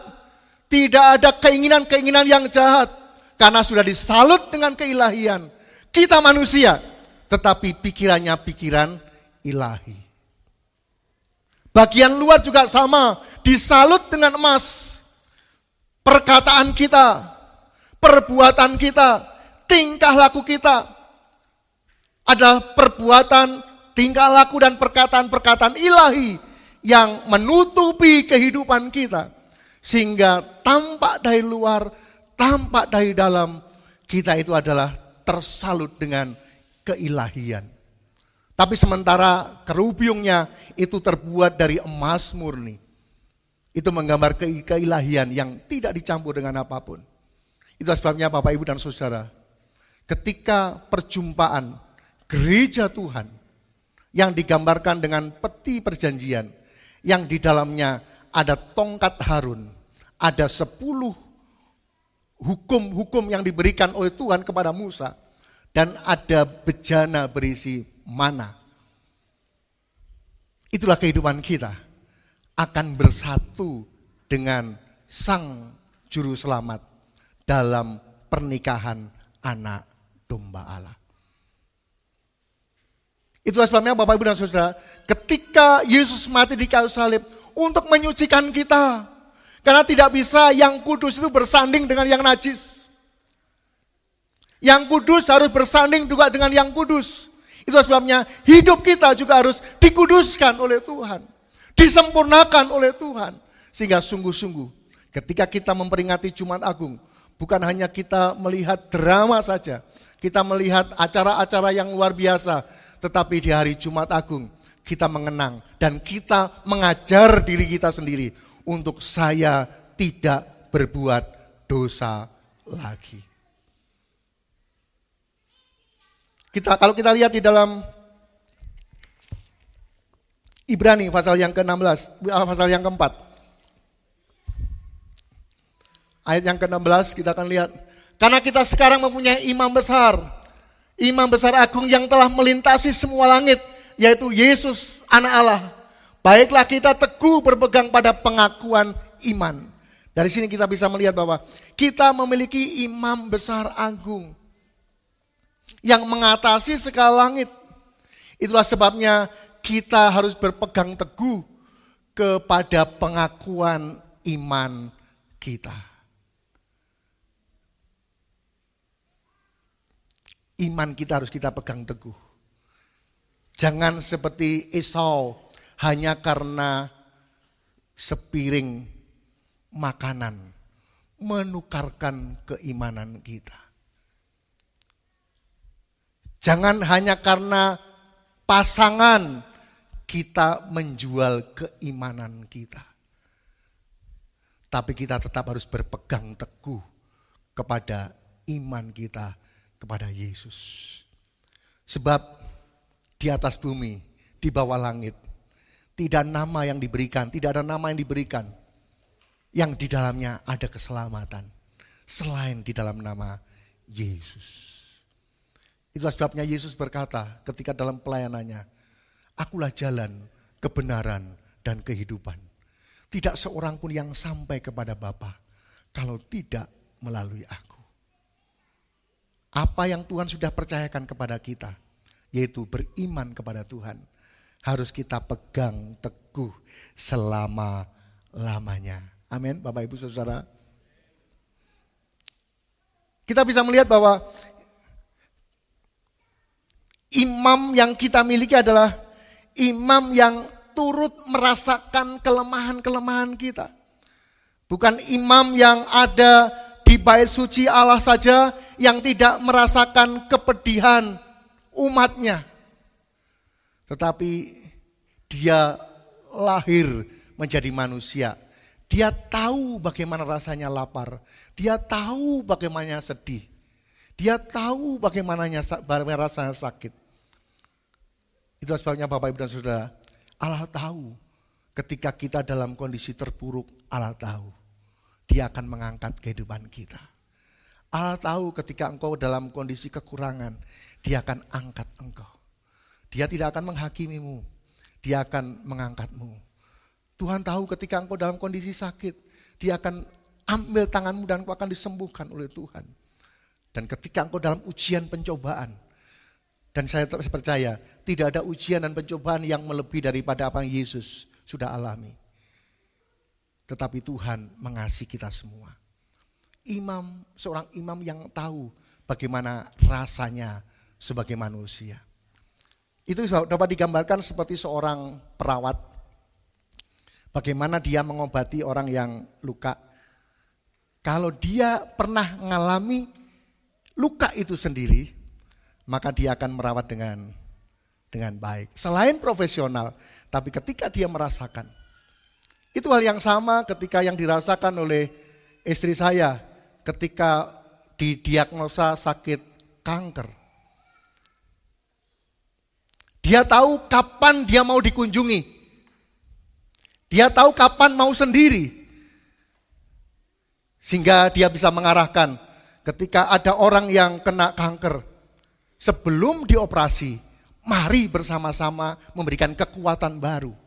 tidak ada keinginan-keinginan yang jahat, karena sudah disalut dengan keilahian. Kita manusia, tetapi pikirannya pikiran ilahi. Bagian luar juga sama, disalut dengan emas. Perkataan kita, perbuatan kita, tingkah laku kita adalah perbuatan, tingkah laku dan perkataan-perkataan ilahi yang menutupi kehidupan kita. Sehingga tampak dari luar, tampak dari dalam, kita itu adalah tersalut dengan keilahian. Tapi sementara kerubiungnya itu terbuat dari emas murni. Itu menggambar keilahian yang tidak dicampur dengan apapun. Itu sebabnya Bapak, Ibu, dan Saudara, ketika perjumpaan gereja Tuhan yang digambarkan dengan peti perjanjian, yang di dalamnya ada tongkat Harun, ada 10 hukum-hukum yang diberikan oleh Tuhan kepada Musa, dan ada bejana berisi mana. Itulah kehidupan kita, akan bersatu dengan Sang Juru Selamat dalam pernikahan anak domba Allah. Itulah sebabnya Bapak, Ibu, dan Saudara, ketika Yesus mati di kayu salib untuk menyucikan kita. Karena tidak bisa yang kudus itu bersanding dengan yang najis. Yang kudus harus bersanding juga dengan yang kudus. Itulah sebabnya hidup kita juga harus dikuduskan oleh Tuhan. Disempurnakan oleh Tuhan. Sehingga sungguh-sungguh ketika kita memperingati Jumat Agung, bukan hanya kita melihat drama saja, kita melihat acara-acara yang luar biasa, tetapi di hari Jumat Agung kita mengenang dan kita mengajar diri kita sendiri untuk saya tidak berbuat dosa lagi. Kalau kita lihat di dalam Ibrani pasal yang ke-16, pasal yang ke-4. Ayat yang ke-16 kita akan lihat. Karena kita sekarang mempunyai imam besar agung yang telah melintasi semua langit, yaitu Yesus anak Allah. Baiklah kita teguh berpegang pada pengakuan iman. Dari sini kita bisa melihat bahwa kita memiliki imam besar agung yang mengatasi segala langit. Itulah sebabnya kita harus berpegang teguh kepada pengakuan iman kita. Iman kita harus kita pegang teguh. Jangan seperti Esau, hanya karena sepiring makanan menukarkan keimanan kita. Jangan hanya karena pasangan kita menjual keimanan kita. Tapi kita tetap harus berpegang teguh kepada iman kita kepada Yesus. Sebab di atas bumi, di bawah langit, tidak ada nama yang diberikan yang di dalamnya ada keselamatan selain di dalam nama Yesus. Itulah sebabnya Yesus berkata ketika dalam pelayanannya, akulah jalan, kebenaran, dan kehidupan. Tidak seorang pun yang sampai kepada Bapa kalau tidak melalui aku. Apa yang Tuhan sudah percayakan kepada kita, yaitu beriman kepada Tuhan, harus kita pegang teguh selama-lamanya. Amin, Bapak, Ibu, Saudara. Kita bisa melihat bahwa imam yang kita miliki adalah imam yang turut merasakan kelemahan-kelemahan kita. Bukan imam yang ada di bait suci Allah saja yang tidak merasakan kepedihan umatnya. Tetapi dia lahir menjadi manusia. Dia tahu bagaimana rasanya lapar. Dia tahu bagaimana sedih. Dia tahu bagaimana rasanya sakit. Itulah sebabnya Bapak Ibu dan Saudara, Allah tahu ketika kita dalam kondisi terpuruk, Allah tahu. Dia akan mengangkat kehidupan kita. Allah tahu ketika engkau dalam kondisi kekurangan, Dia akan angkat engkau. Dia tidak akan menghakimimu, Dia akan mengangkatmu. Tuhan tahu ketika engkau dalam kondisi sakit, Dia akan ambil tanganmu dan engkau akan disembuhkan oleh Tuhan. Dan ketika engkau dalam ujian pencobaan, dan saya percaya tidak ada ujian dan pencobaan yang melebihi daripada apa yang Yesus sudah alami. Tetapi Tuhan mengasihi kita semua. Seorang imam yang tahu bagaimana rasanya sebagai manusia. Itu dapat digambarkan seperti seorang perawat. Bagaimana dia mengobati orang yang luka. Kalau dia pernah mengalami luka itu sendiri, maka dia akan merawat dengan baik. Selain profesional, tapi ketika dia merasakan. Itu hal yang sama ketika yang dirasakan oleh istri saya ketika didiagnosa sakit kanker. Dia tahu kapan dia mau dikunjungi. Dia tahu kapan mau sendiri. Sehingga dia bisa mengarahkan ketika ada orang yang kena kanker. Sebelum dioperasi, mari bersama-sama memberikan kekuatan baru.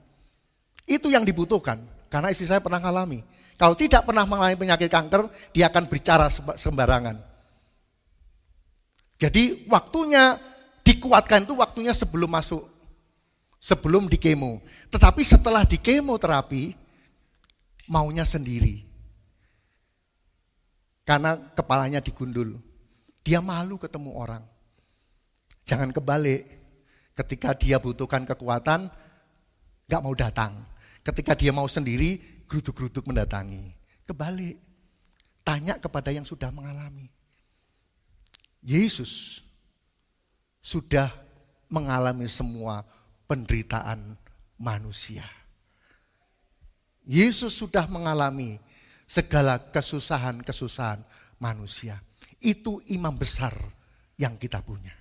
Itu yang dibutuhkan. Karena istri saya pernah mengalami. Kalau tidak pernah mengalami penyakit kanker, dia akan bicara sembarangan. Jadi waktunya dikuatkan itu waktunya sebelum masuk. Sebelum di kemo. Tetapi setelah di kemoterapi, maunya sendiri. Karena kepalanya digundul. Dia malu ketemu orang. Jangan kebalik. Ketika dia butuhkan kekuatan, gak mau datang. Ketika dia mau sendiri, geruduk-geruduk mendatangi. Kebalik. Tanya kepada yang sudah mengalami. Yesus sudah mengalami semua penderitaan manusia. Yesus sudah mengalami segala kesusahan-kesusahan manusia. Itu imam besar yang kita punya.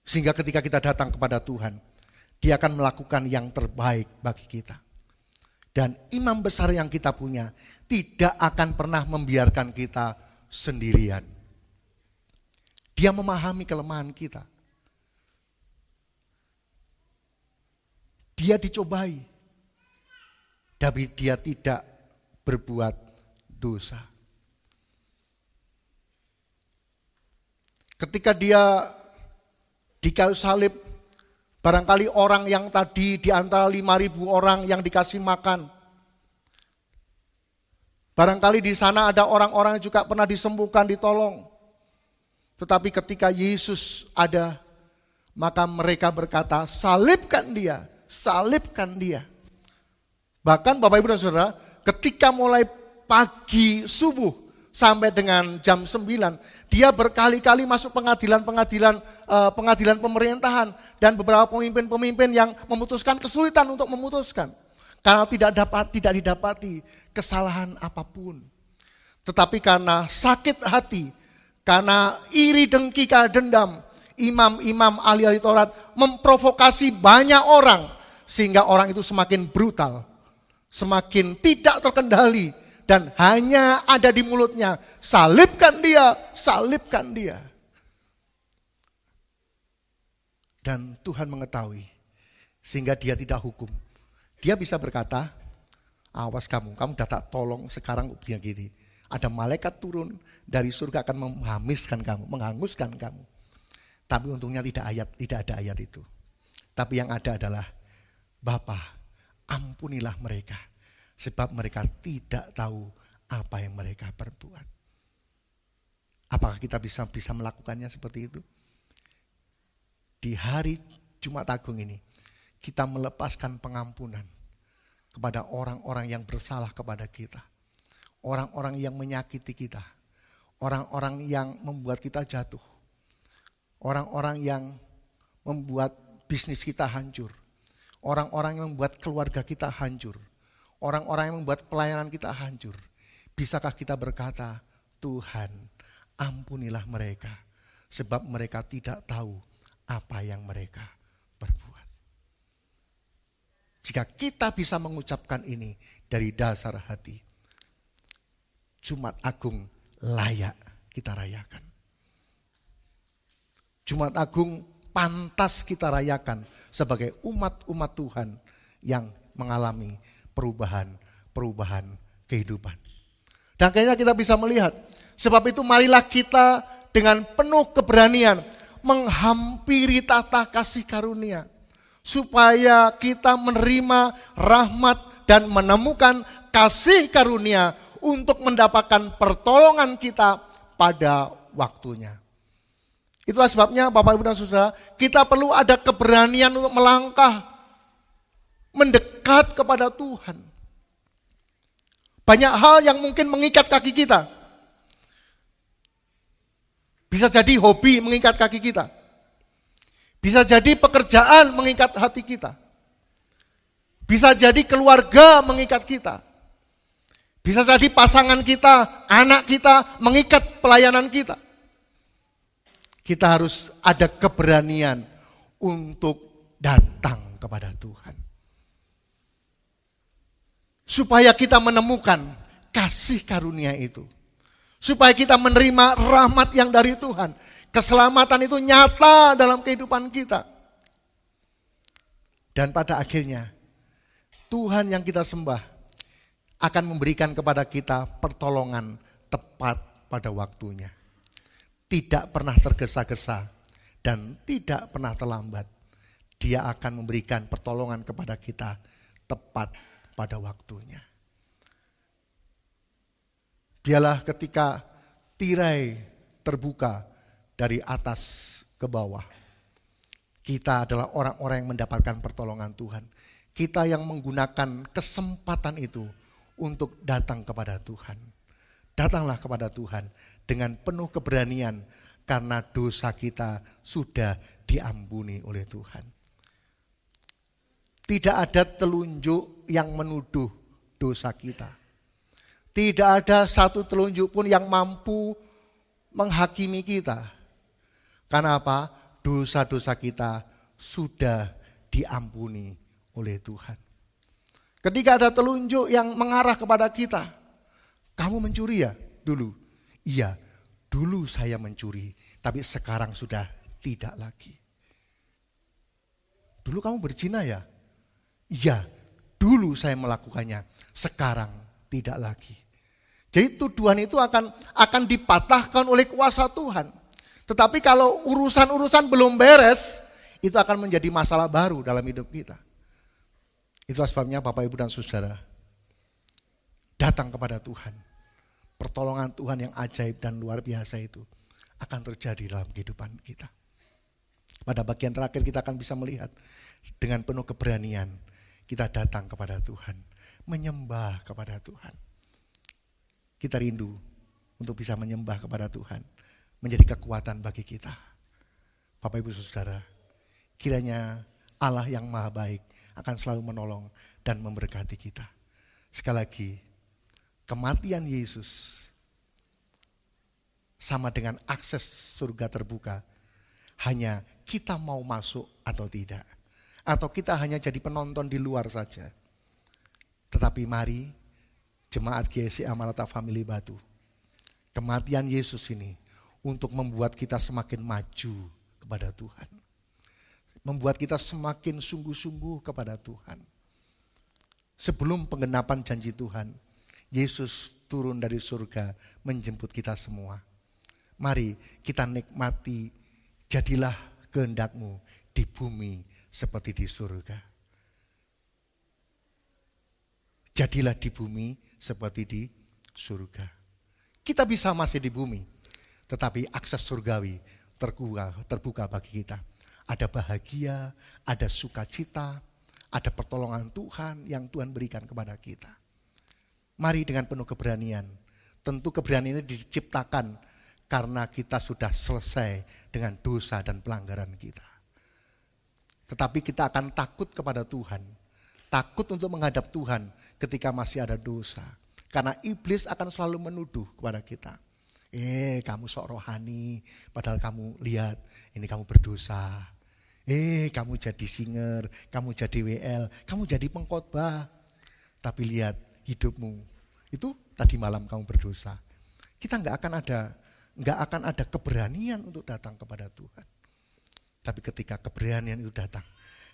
Sehingga ketika kita datang kepada Tuhan, Dia akan melakukan yang terbaik bagi kita. Dan imam besar yang kita punya tidak akan pernah membiarkan kita sendirian. Dia memahami kelemahan kita. Dia dicobai, tapi dia tidak berbuat dosa. Ketika dia di kayu salib, barangkali orang yang tadi di antara 5.000 orang yang dikasih makan. Barangkali di sana ada orang-orang yang juga pernah disembuhkan, ditolong. Tetapi ketika Yesus ada, maka mereka berkata, salibkan dia. Salibkan dia. Bahkan Bapak Ibu dan Saudara, ketika mulai pagi subuh sampai dengan jam 9, dia berkali-kali masuk pengadilan pemerintahan dan beberapa pemimpin-pemimpin yang memutuskan kesulitan untuk memutuskan karena tidak didapati kesalahan apapun. Tetapi karena sakit hati, karena iri dengki karena dendam, imam-imam ahli-ahli Taurat memprovokasi banyak orang. Sehingga orang itu semakin brutal, semakin tidak terkendali. Dan hanya ada di mulutnya, salibkan dia, salibkan dia. Dan Tuhan mengetahui, sehingga dia tidak hukum. Dia bisa berkata, awas kamu udah tak tolong sekarang begini. Ada malaikat turun dari surga akan menghanguskan kamu. Tapi untungnya tidak ada ayat itu. Tapi yang ada adalah, Bapa, ampunilah mereka, sebab mereka tidak tahu apa yang mereka perbuat. Apakah kita bisa melakukannya seperti itu? Di hari Jumat Agung ini, kita melepaskan pengampunan kepada orang-orang yang bersalah kepada kita. Orang-orang yang menyakiti kita. Orang-orang yang membuat kita jatuh. Orang-orang yang membuat bisnis kita hancur. Orang-orang yang membuat keluarga kita hancur. orang-orang yang membuat pelayanan kita hancur. Bisakah kita berkata, Tuhan, ampunilah mereka, sebab mereka tidak tahu apa yang mereka perbuat. Jika kita bisa mengucapkan ini dari dasar hati, Jumat Agung layak kita rayakan. Jumat Agung pantas kita rayakan sebagai umat-umat Tuhan yang mengalami perubahan kehidupan. Dan akhirnya kita bisa melihat, sebab itu marilah kita dengan penuh keberanian menghampiri tahta kasih karunia, supaya kita menerima rahmat dan menemukan kasih karunia untuk mendapatkan pertolongan kita pada waktunya. Itulah sebabnya Bapak Ibu dan Saudara, kita perlu ada keberanian untuk melangkah, mendekat kepada Tuhan. Banyak hal yang mungkin mengikat kaki kita. Bisa jadi hobi mengikat kaki kita. Bisa jadi pekerjaan mengikat hati kita. Bisa jadi keluarga mengikat kita. Bisa jadi pasangan kita, anak kita mengikat pelayanan kita. Kita harus ada keberanian untuk datang kepada Tuhan. Supaya kita menemukan kasih karunia itu. Supaya kita menerima rahmat yang dari Tuhan. Keselamatan itu nyata dalam kehidupan kita. Dan pada akhirnya Tuhan yang kita sembah akan memberikan kepada kita pertolongan tepat pada waktunya. Tidak pernah tergesa-gesa dan tidak pernah terlambat. Dia akan memberikan pertolongan kepada kita tepat pada waktunya. Biarlah ketika tirai terbuka dari atas ke bawah, kita adalah orang-orang yang mendapatkan pertolongan Tuhan. Kita yang menggunakan kesempatan itu untuk datang kepada Tuhan. Datanglah kepada Tuhan dengan penuh keberanian karena dosa kita sudah diampuni oleh Tuhan. Tidak ada telunjuk yang menuduh dosa kita. Tidak ada satu telunjuk pun yang mampu menghakimi kita. Karena apa? Dosa-dosa kita sudah diampuni oleh Tuhan. Ketika ada telunjuk yang mengarah kepada kita, kamu mencuri ya dulu? Iya, dulu saya mencuri, tapi sekarang sudah tidak lagi. Dulu kamu berzina ya? Iya, dulu saya melakukannya, sekarang tidak lagi. Jadi tuduhan itu akan dipatahkan oleh kuasa Tuhan. Tetapi kalau urusan-urusan belum beres, itu akan menjadi masalah baru dalam hidup kita. Itulah sebabnya Bapak Ibu dan Saudara, datang kepada Tuhan. Pertolongan Tuhan yang ajaib dan luar biasa itu akan terjadi dalam kehidupan kita. Pada bagian terakhir kita akan bisa melihat dengan penuh keberanian kita datang kepada Tuhan, menyembah kepada Tuhan. Kita rindu untuk bisa menyembah kepada Tuhan, menjadi kekuatan bagi kita. Bapak Ibu Saudara, kiranya Allah yang maha baik akan selalu menolong dan memberkati kita. Sekali lagi, kematian Yesus sama dengan akses surga terbuka. Hanya kita mau masuk atau tidak. Atau kita hanya jadi penonton di luar saja. Tetapi mari jemaat GSI Amarata Family Batu, kematian Yesus ini untuk membuat kita semakin maju kepada Tuhan. Membuat kita semakin sungguh-sungguh kepada Tuhan. Sebelum penggenapan janji Tuhan, Yesus turun dari surga menjemput kita semua. Mari kita nikmati, jadilah kehendak-Mu di bumi seperti di surga. Jadilah di bumi seperti di surga. Kita bisa masih di bumi, tetapi akses surgawi terbuka bagi kita. Ada bahagia, ada sukacita, ada pertolongan Tuhan yang Tuhan berikan kepada kita. Mari dengan penuh keberanian. Tentu keberanian ini diciptakan karena kita sudah selesai dengan dosa dan pelanggaran kita. Tetapi kita akan takut kepada Tuhan takut untuk menghadap Tuhan ketika masih ada dosa. Karena iblis akan selalu menuduh kepada kita. Kamu sok rohani, padahal kamu lihat, ini kamu berdosa. Kamu jadi singer, kamu jadi WL, kamu jadi pengkhotbah. Tapi lihat hidupmu, itu tadi malam kamu berdosa. Kita nggak akan ada keberanian untuk datang kepada Tuhan. Tapi ketika keberanian itu datang,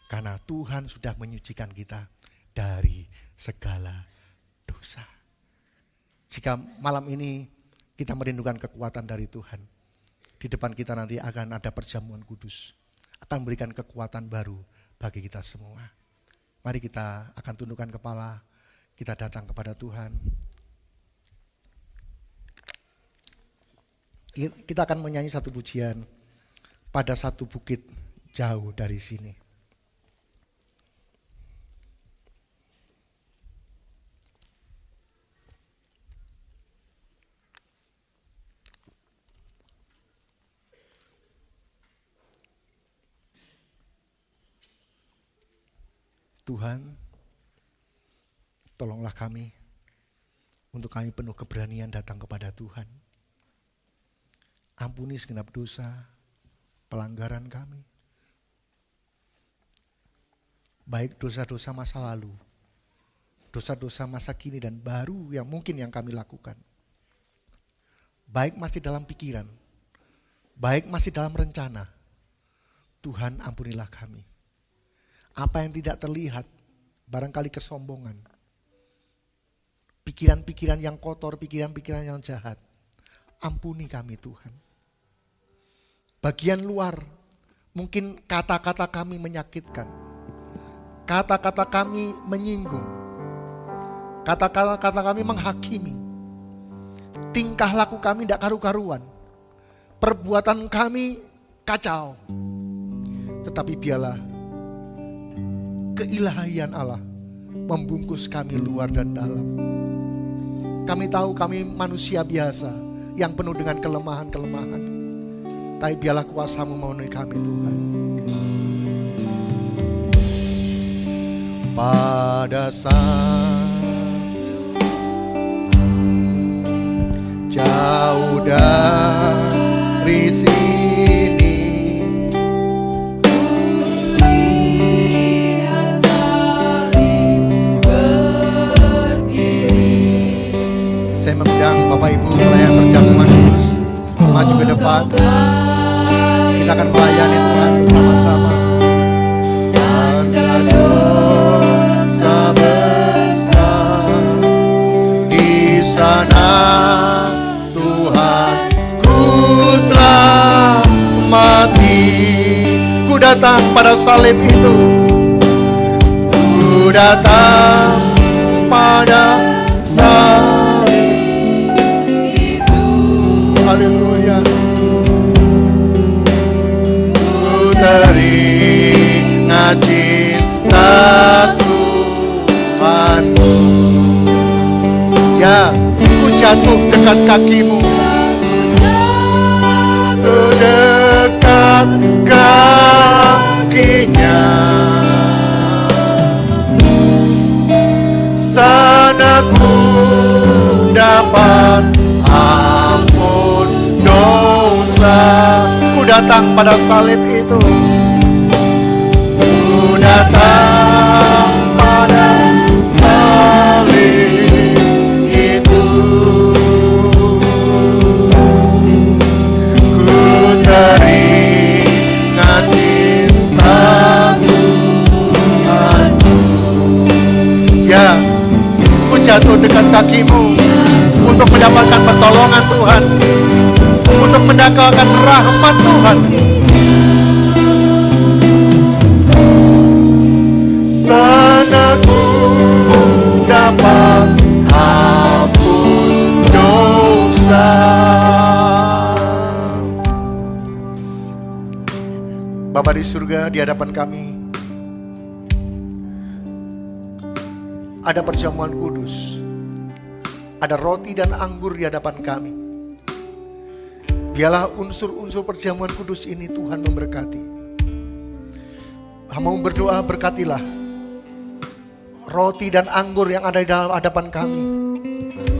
karena Tuhan sudah menyucikan kita dari segala dosa. Jika malam ini kita merindukan kekuatan dari Tuhan, di depan kita nanti akan ada perjamuan kudus, akan memberikan kekuatan baru bagi kita semua. Mari kita akan tundukkan kepala, kita datang kepada Tuhan. Kita akan menyanyi satu pujian, pada satu bukit jauh dari sini. Tuhan, tolonglah kami untuk kami penuh keberanian datang kepada Tuhan. Ampuni segenap dosa, pelanggaran kami. Baik dosa-dosa masa lalu, dosa-dosa masa kini dan baru yang mungkin yang kami lakukan. Baik masih dalam pikiran, baik masih dalam rencana. Tuhan, ampunilah kami. Apa yang tidak terlihat, barangkali kesombongan, pikiran-pikiran yang kotor, pikiran-pikiran yang jahat, ampuni kami Tuhan. Bagian luar, mungkin kata-kata kami menyakitkan, kata-kata kami menyinggung, kata-kata kami menghakimi, tingkah laku kami tidak karu-karuan, perbuatan kami kacau. Tetapi biarlah keilahian Allah membungkus kami luar dan dalam. Kami tahu kami manusia biasa yang penuh dengan kelemahan-kelemahan. Tapi biarlah kuasa-Mu memenuhi kami Tuhan. Pada saat jauh dari sini, saya mengundang Bapak Ibu pelayan perjamuan kudus maju ke depan. Kita akan melayani Tuhan bersama-sama. Tanda dosa besar di sana Tuhan, ku telah mati. Ku datang pada salib itu, ku datang pada salib. Haleluya. Ku teringat cinta Tuhanmu. Ya, ku jatuh dekat kakimu, dekat kakinya. Sana ku dapat ampun dosa. Ku datang pada salib itu, ku datang pada salib itu. Ku teringat cinta Tuhanmu. Ya, ku jatuh dekat kakimu untuk mendapatkan pertolongan Tuhan, untuk mendapatkan rahmat Tuhan. Sana ku dapat ampun dosa. Bapa di surga, di hadapan kami ada perjamuan kudus, ada roti dan anggur di hadapan kami. Biarlah unsur-unsur perjamuan kudus ini Tuhan memberkati. Hamba berdoa, berkatilah roti dan anggur yang ada di dalam hadapan kami,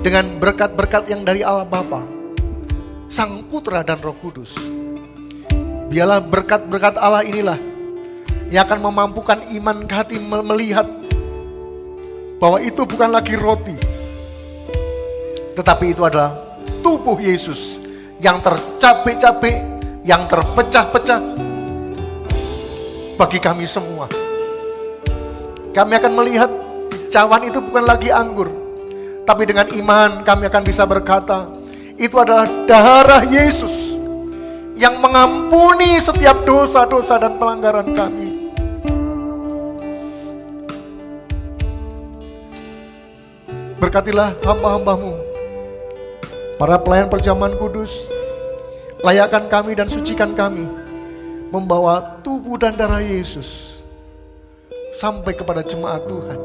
dengan berkat-berkat yang dari Allah Bapa, Sang Putra dan Roh Kudus. Biarlah berkat-berkat Allah inilah yang akan memampukan iman hati melihat bahwa itu bukan lagi roti, tetapi itu adalah tubuh Yesus yang tercapek-capek, yang terpecah-pecah bagi kami semua. Kami akan melihat cawan itu bukan lagi anggur, tapi dengan iman kami akan bisa berkata, itu adalah darah Yesus yang mengampuni setiap dosa-dosa dan pelanggaran kami. Berkatilah hamba-hambamu, para pelayan perjamuan kudus. Layakkan kami dan sucikan kami membawa tubuh dan darah Yesus sampai kepada jemaat Tuhan.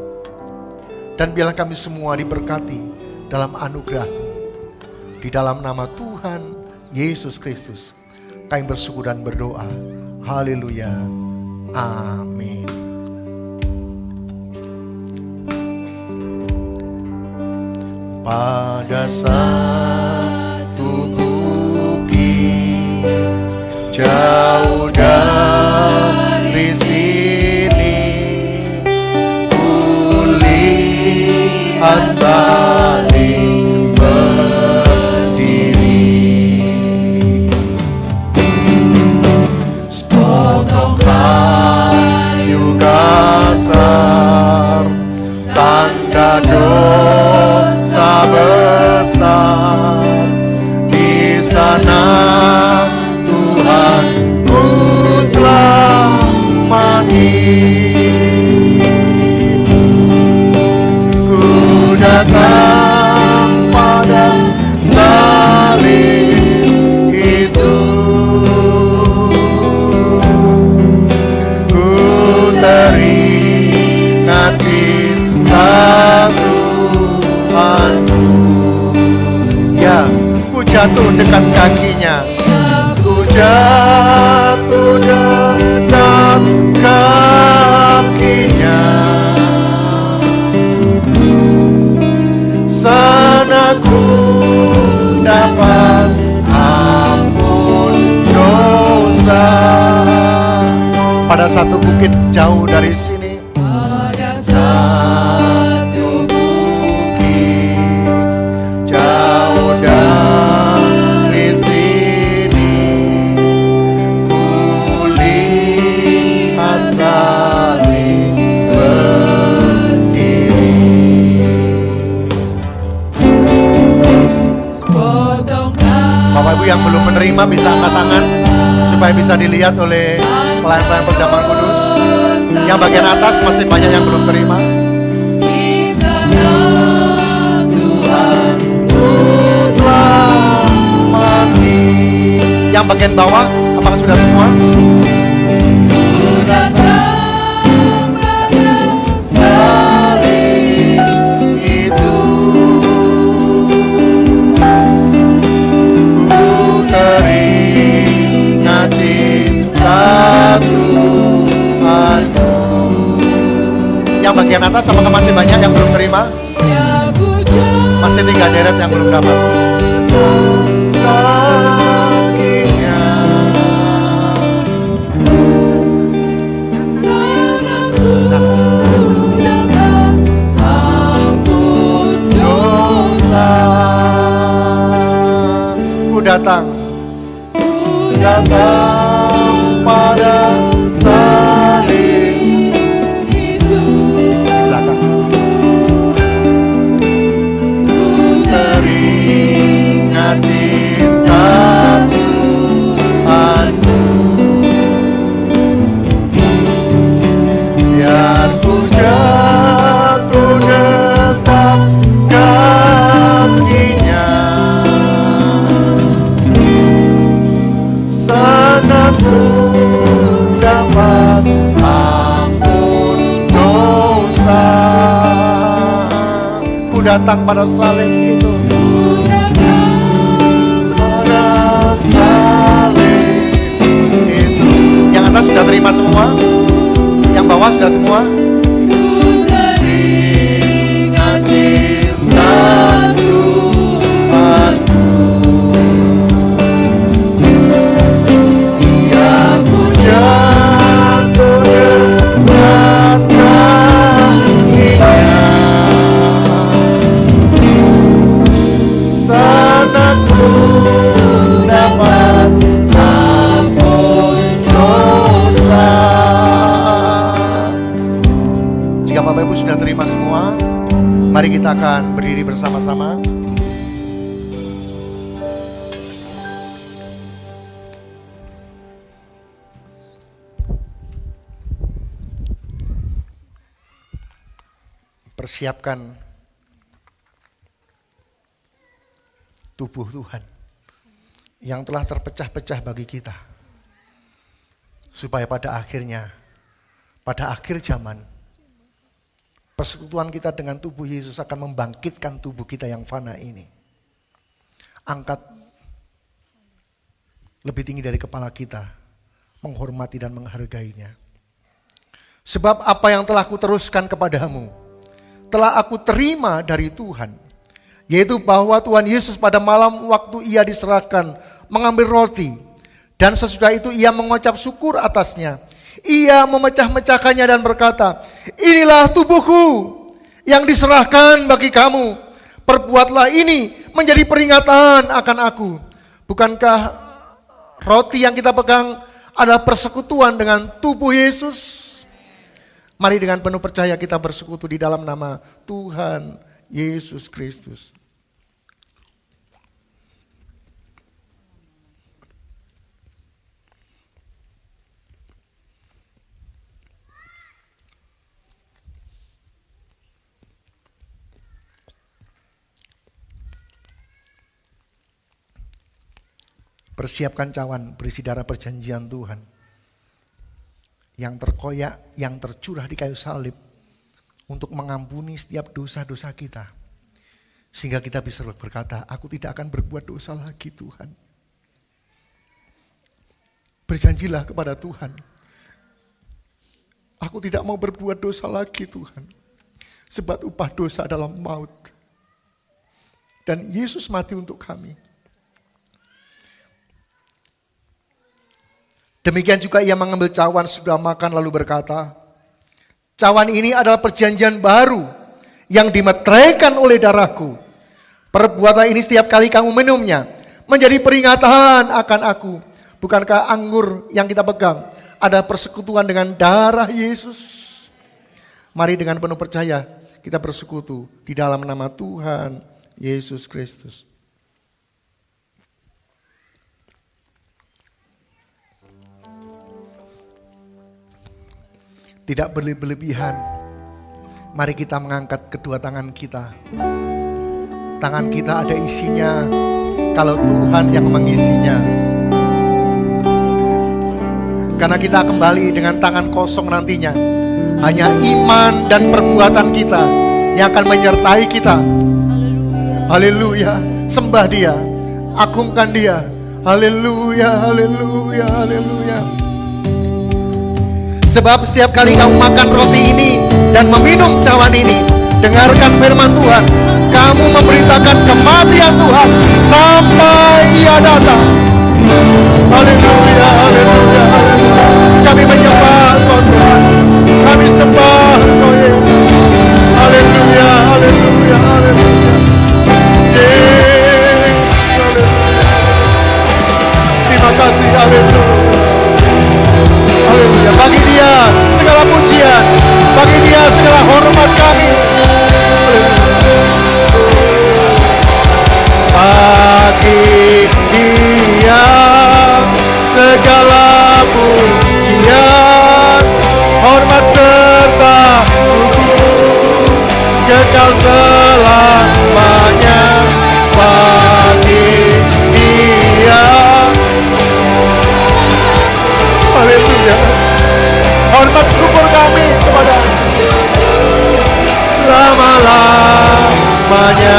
Dan biarlah kami semua diberkati dalam anugerah-Mu. Di dalam nama Tuhan Yesus Kristus kami bersyukur dan berdoa. Haleluya. Amin. Pada satu bukit jauh dari sini, kulihat salib berdiri, sepotong kayu kasar, tanda dosa besar. Di sana Tuhanku telah mati. Ku datang pada salib itu, ku teringat cinta Tuhanku. Ya, ku jatuh dekat kakinya, ku jatuh dekat kakinya. Sana ku dapat ampun dosa. Pada satu bukit jauh dari sini, pada satu bukit jauh dari sini, kulihat salib berdiri. Bapak Ibu yang belum menerima bisa angkat tangan supaya bisa dilihat oleh pelayan-pelayan perjamuan kudus. Yang bagian atas masih banyak yang belum terima. Yang bagian bawah, apakah sudah semua? Salib itu, ku teringat cinta Tuhanku. Yang bagian atas, apakah masih banyak yang belum terima? Masih 3 deret yang belum dapat. Datang pada salib itu, di belakang. Ku teringat cinta Tuhanku. Biar ku jatuh dekat kakinya, ku dapat ampun dosa. Ku datang pada salib itu, pada salib itu. Yang atas sudah terima semua? Yang bawah sudah semua? Ku terima Bapak Ibu sudah terima semua, mari kita akan berdiri bersama-sama. Persiapkan tubuh Tuhan yang telah terpecah-pecah bagi kita, supaya pada akhirnya, pada akhir zaman, persekutuan kita dengan tubuh Yesus akan membangkitkan tubuh kita yang fana ini. Angkat lebih tinggi dari kepala kita, menghormati dan menghargainya. Sebab apa yang telah kuteruskan kepadamu, telah aku terima dari Tuhan, yaitu bahwa Tuhan Yesus pada malam waktu ia diserahkan mengambil roti, dan sesudah itu ia mengucap syukur atasnya. Ia memecah-mecahkannya dan berkata, inilah tubuhku yang diserahkan bagi kamu. Perbuatlah ini menjadi peringatan akan aku. Bukankah roti yang kita pegang adalah persekutuan dengan tubuh Yesus? Mari dengan penuh percaya kita bersekutu di dalam nama Tuhan Yesus Kristus. Persiapkan cawan berisi darah perjanjian Tuhan yang terkoyak, yang tercurah di kayu salib untuk mengampuni setiap dosa-dosa kita. Sehingga kita bisa berkata, aku tidak akan berbuat dosa lagi Tuhan. Berjanjilah kepada Tuhan, aku tidak mau berbuat dosa lagi Tuhan. Sebab upah dosa adalah maut. Dan Yesus mati untuk kami. Demikian juga ia mengambil cawan sudah makan lalu berkata, cawan ini adalah perjanjian baru yang dimeteraikan oleh darahku. Perbuatan ini setiap kali kamu minumnya menjadi peringatan akan aku. Bukankah anggur yang kita pegang ada persekutuan dengan darah Yesus? Mari dengan penuh percaya kita bersekutu di dalam nama Tuhan Yesus Kristus. Tidak berlebihan. Mari kita mengangkat kedua tangan kita. Tangan kita ada isinya kalau Tuhan yang mengisinya. Karena kita kembali dengan tangan kosong nantinya. Hanya iman dan perbuatan kita yang akan menyertai kita. Haleluya. Sembah Dia, agungkan Dia. Haleluya, haleluya, haleluya. Sebab setiap kali kamu makan roti ini dan meminum cawan ini, dengarkan firman Tuhan, kamu memberitakan kematian Tuhan sampai Ia datang. Haleluya, haleluya, haleluya. Kami menyembah Engkau Tuhan, kami sembah Engkau Yesus. Haleluya, haleluya, haleluya. Terima kasih, haleluya. Haleluya. Bagi Dia segala pujian, bagi Dia segala hormat kami. Bagi Dia segala pujian, hormat serta syukur kekal selamanya. Bagi Dia, haleluya, hormat syukur kami kepada selama-lamanya.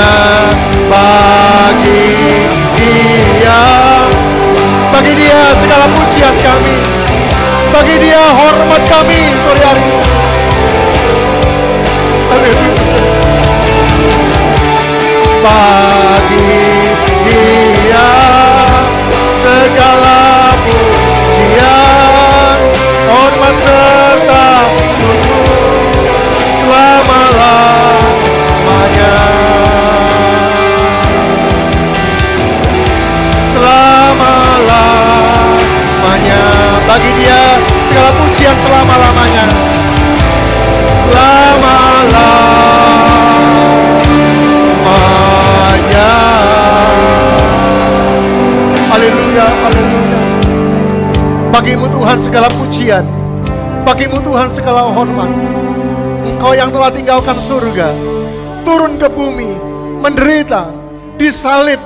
Bagi Dia segala pujian kami, bagi Dia hormat kami sore hari ini. Haleluya. Bagi Dia segala pujian, hormat serta syukur selama-lamanya. Selama-lamanya. Bagi Dia segala pujian selama-lamanya. Selama Bagimu Tuhan segala pujian, bagimu Tuhan segala hormat. Engkau yang telah tinggalkan surga, turun ke bumi, menderita, disalib,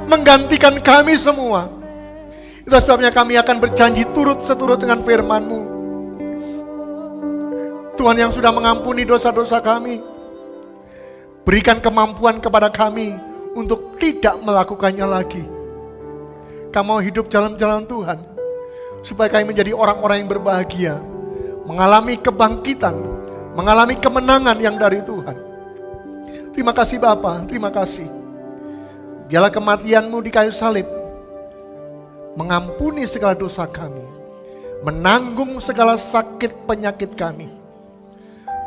menggantikan kami semua. Itulah sebabnya kami akan berjanji turut seturut dengan firman-Mu. Tuhan yang sudah mengampuni dosa-dosa kami, berikan kemampuan kepada kami untuk tidak melakukannya lagi. Kami mau hidup jalan-jalan Tuhan, supaya kami menjadi orang-orang yang berbahagia, mengalami kebangkitan, mengalami kemenangan yang dari Tuhan. Terima kasih Bapa, terima kasih. Biarlah kematian-Mu di kayu salib mengampuni segala dosa kami, menanggung segala sakit penyakit kami,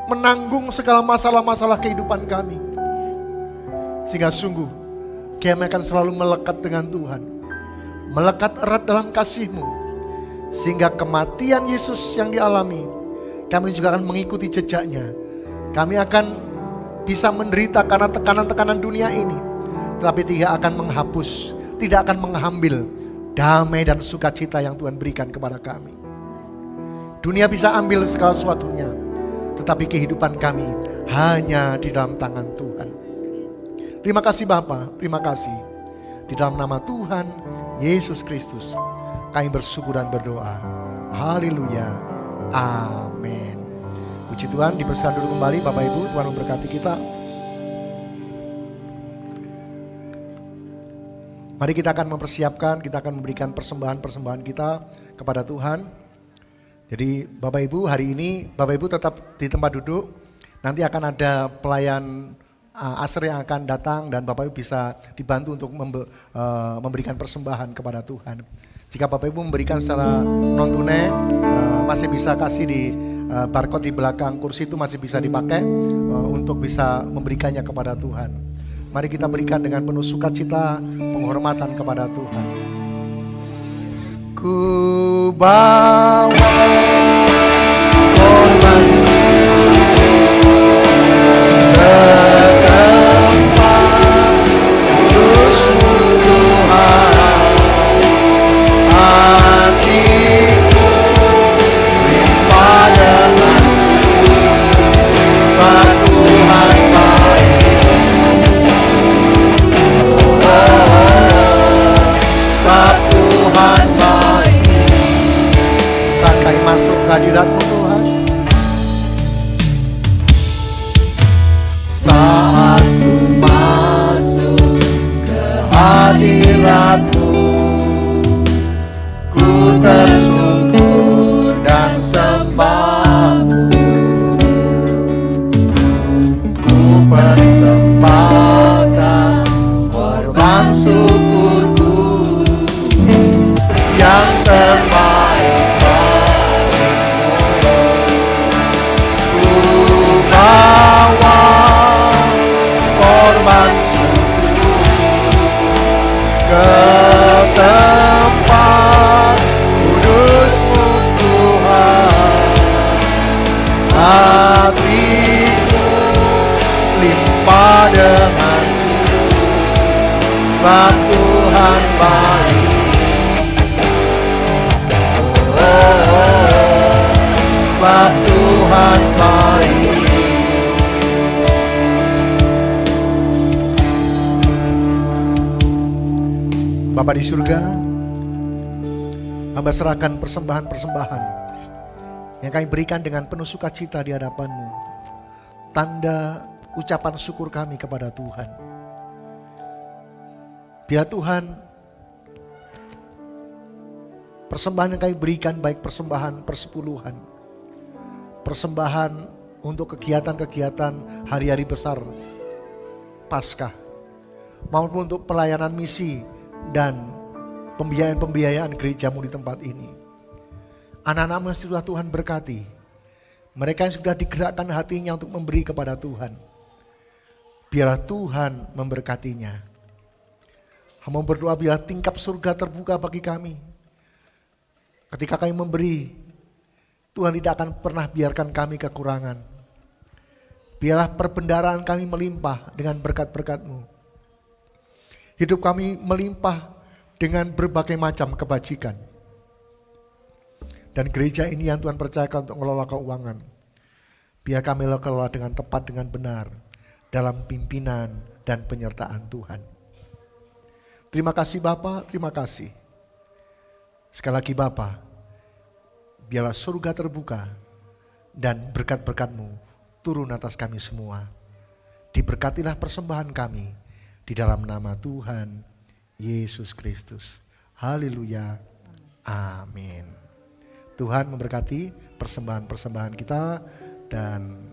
menanggung segala masalah-masalah kehidupan kami. Sehingga sungguh kami akan selalu melekat dengan Tuhan, melekat erat dalam kasih-Mu. Sehingga kematian Yesus yang dialami, kami juga akan mengikuti jejaknya. Kami akan bisa menderita karena tekanan-tekanan dunia ini, tetapi tidak akan menghapus, tidak akan mengambil damai dan sukacita yang Tuhan berikan kepada kami. Dunia bisa ambil segala sesuatunya, tetapi kehidupan kami hanya di dalam tangan Tuhan. Terima kasih Bapa, terima kasih. Di dalam nama Tuhan Yesus Kristus kami bersyukur dan berdoa. Haleluya. Amin. Puji Tuhan, dipersilakan dulu kembali Bapak Ibu. Tuhan memberkati kita. Mari kita akan mempersiapkan, kita akan memberikan persembahan-persembahan kita kepada Tuhan. Jadi Bapak Ibu, hari ini Bapak Ibu tetap di tempat duduk. Nanti akan ada pelayan Asr yang akan datang dan Bapak Ibu bisa dibantu untuk memberikan persembahan kepada Tuhan. Jika Bapak Ibu memberikan secara non tunai, masih bisa kasih di barcode di belakang kursi, itu masih bisa dipakai untuk bisa memberikannya kepada Tuhan. Mari kita berikan dengan penuh sukacita, penghormatan kepada Tuhan. Ku bawa korban masuk hadirat-Mu Tuhan. Saat ku masuk ke hadirat-Mu, ku tersungkur dan sembah-Mu. Ku persembahkan korban syukurku yang terbaik. Ke tempat kudus-Mu Tuhan, hatiku limpah dengan sebab Tuhan baik. Sebab Tuhan baik. Bapa di surga, hamba serahkan persembahan-persembahan yang kami berikan dengan penuh sukacita di hadapan-Mu. Tanda ucapan syukur kami kepada Tuhan. Biar Tuhan, persembahan yang kami berikan baik persembahan persepuluhan, persembahan untuk kegiatan-kegiatan hari-hari besar Paskah, maupun untuk pelayanan misi dan pembiayaan-pembiayaan gereja-Mu di tempat ini. Anak-anak-Mu yang sudah Tuhan berkati, mereka yang sudah digerakkan hatinya untuk memberi kepada Tuhan, biarlah Tuhan memberkatinya. Hamba berdoa biarlah tingkap surga terbuka bagi kami. Ketika kami memberi, Tuhan tidak akan pernah biarkan kami kekurangan. Biarlah perbendaharaan kami melimpah dengan berkat-berkat-Mu. Hidup kami melimpah dengan berbagai macam kebajikan. Dan gereja ini yang Tuhan percayakan untuk mengelola keuangan, biar kami kelola dengan tepat, dengan benar, dalam pimpinan dan penyertaan Tuhan. Terima kasih Bapa, terima kasih. Sekali lagi Bapa, biarlah surga terbuka dan berkat-berkat-Mu turun atas kami semua. Diberkatilah persembahan kami di dalam nama Tuhan Yesus Kristus. Haleluya. Amin. Tuhan memberkati persembahan-persembahan kita dan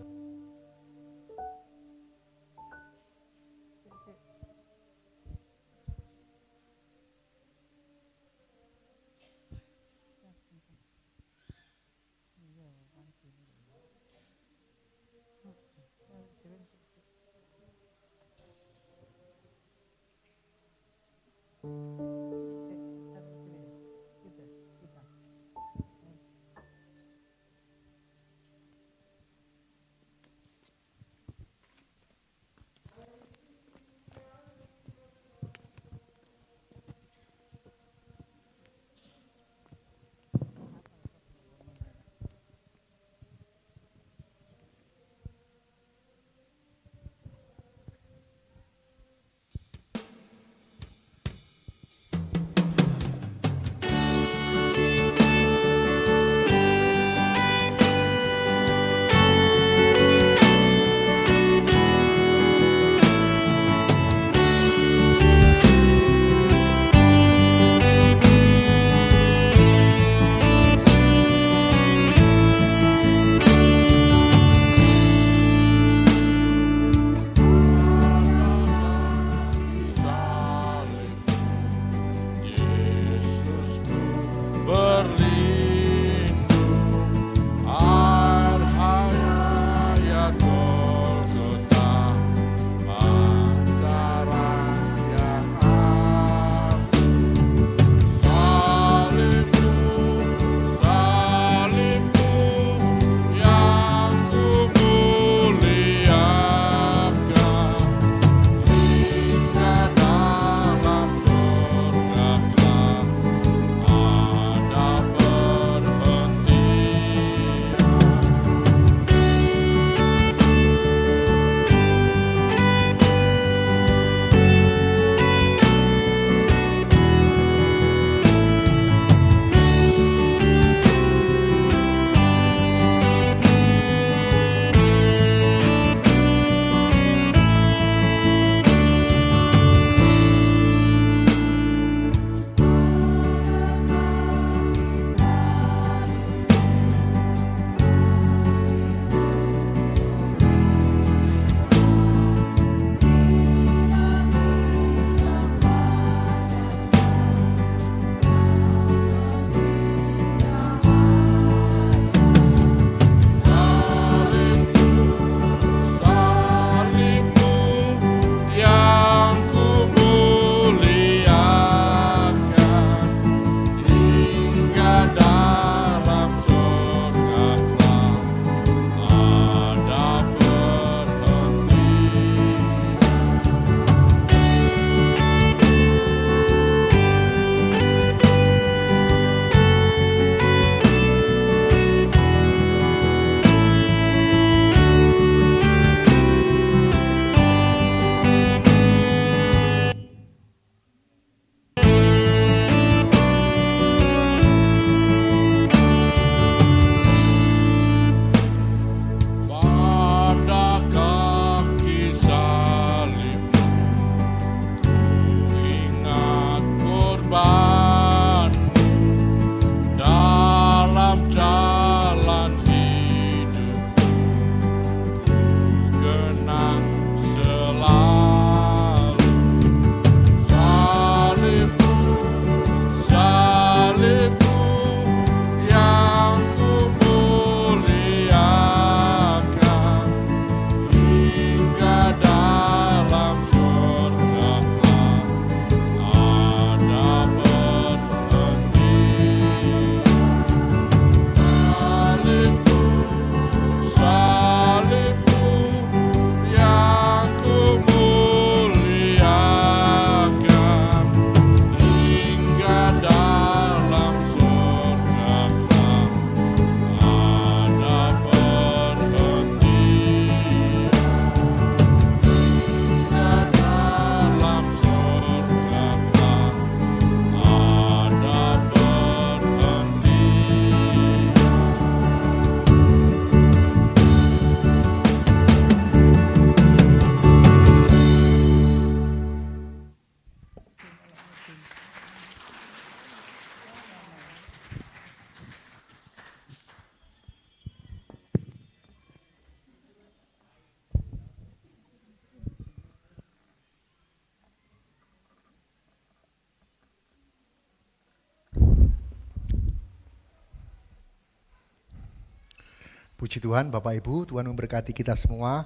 Puji Tuhan, Bapak Ibu, Tuhan memberkati kita semua.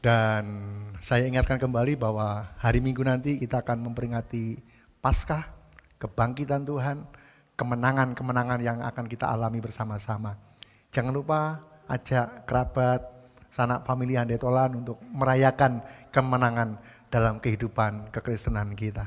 Dan saya ingatkan kembali bahwa hari Minggu nanti kita akan memperingati Paskah, kebangkitan Tuhan, kemenangan-kemenangan yang akan kita alami bersama-sama. Jangan lupa ajak kerabat, sanak famili Handetolan untuk merayakan kemenangan dalam kehidupan kekristenan kita.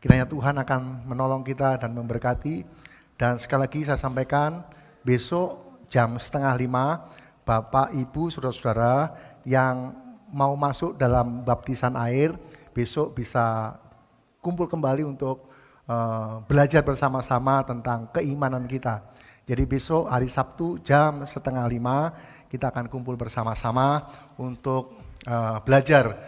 Kiranya Tuhan akan menolong kita dan memberkati. Dan sekali lagi saya sampaikan, besok jam 4:30, Bapak, Ibu, Saudara-saudara yang mau masuk dalam baptisan air, besok bisa kumpul kembali untuk belajar bersama-sama tentang keimanan kita. Jadi besok hari Sabtu jam 4:30 kita akan kumpul bersama-sama untuk belajar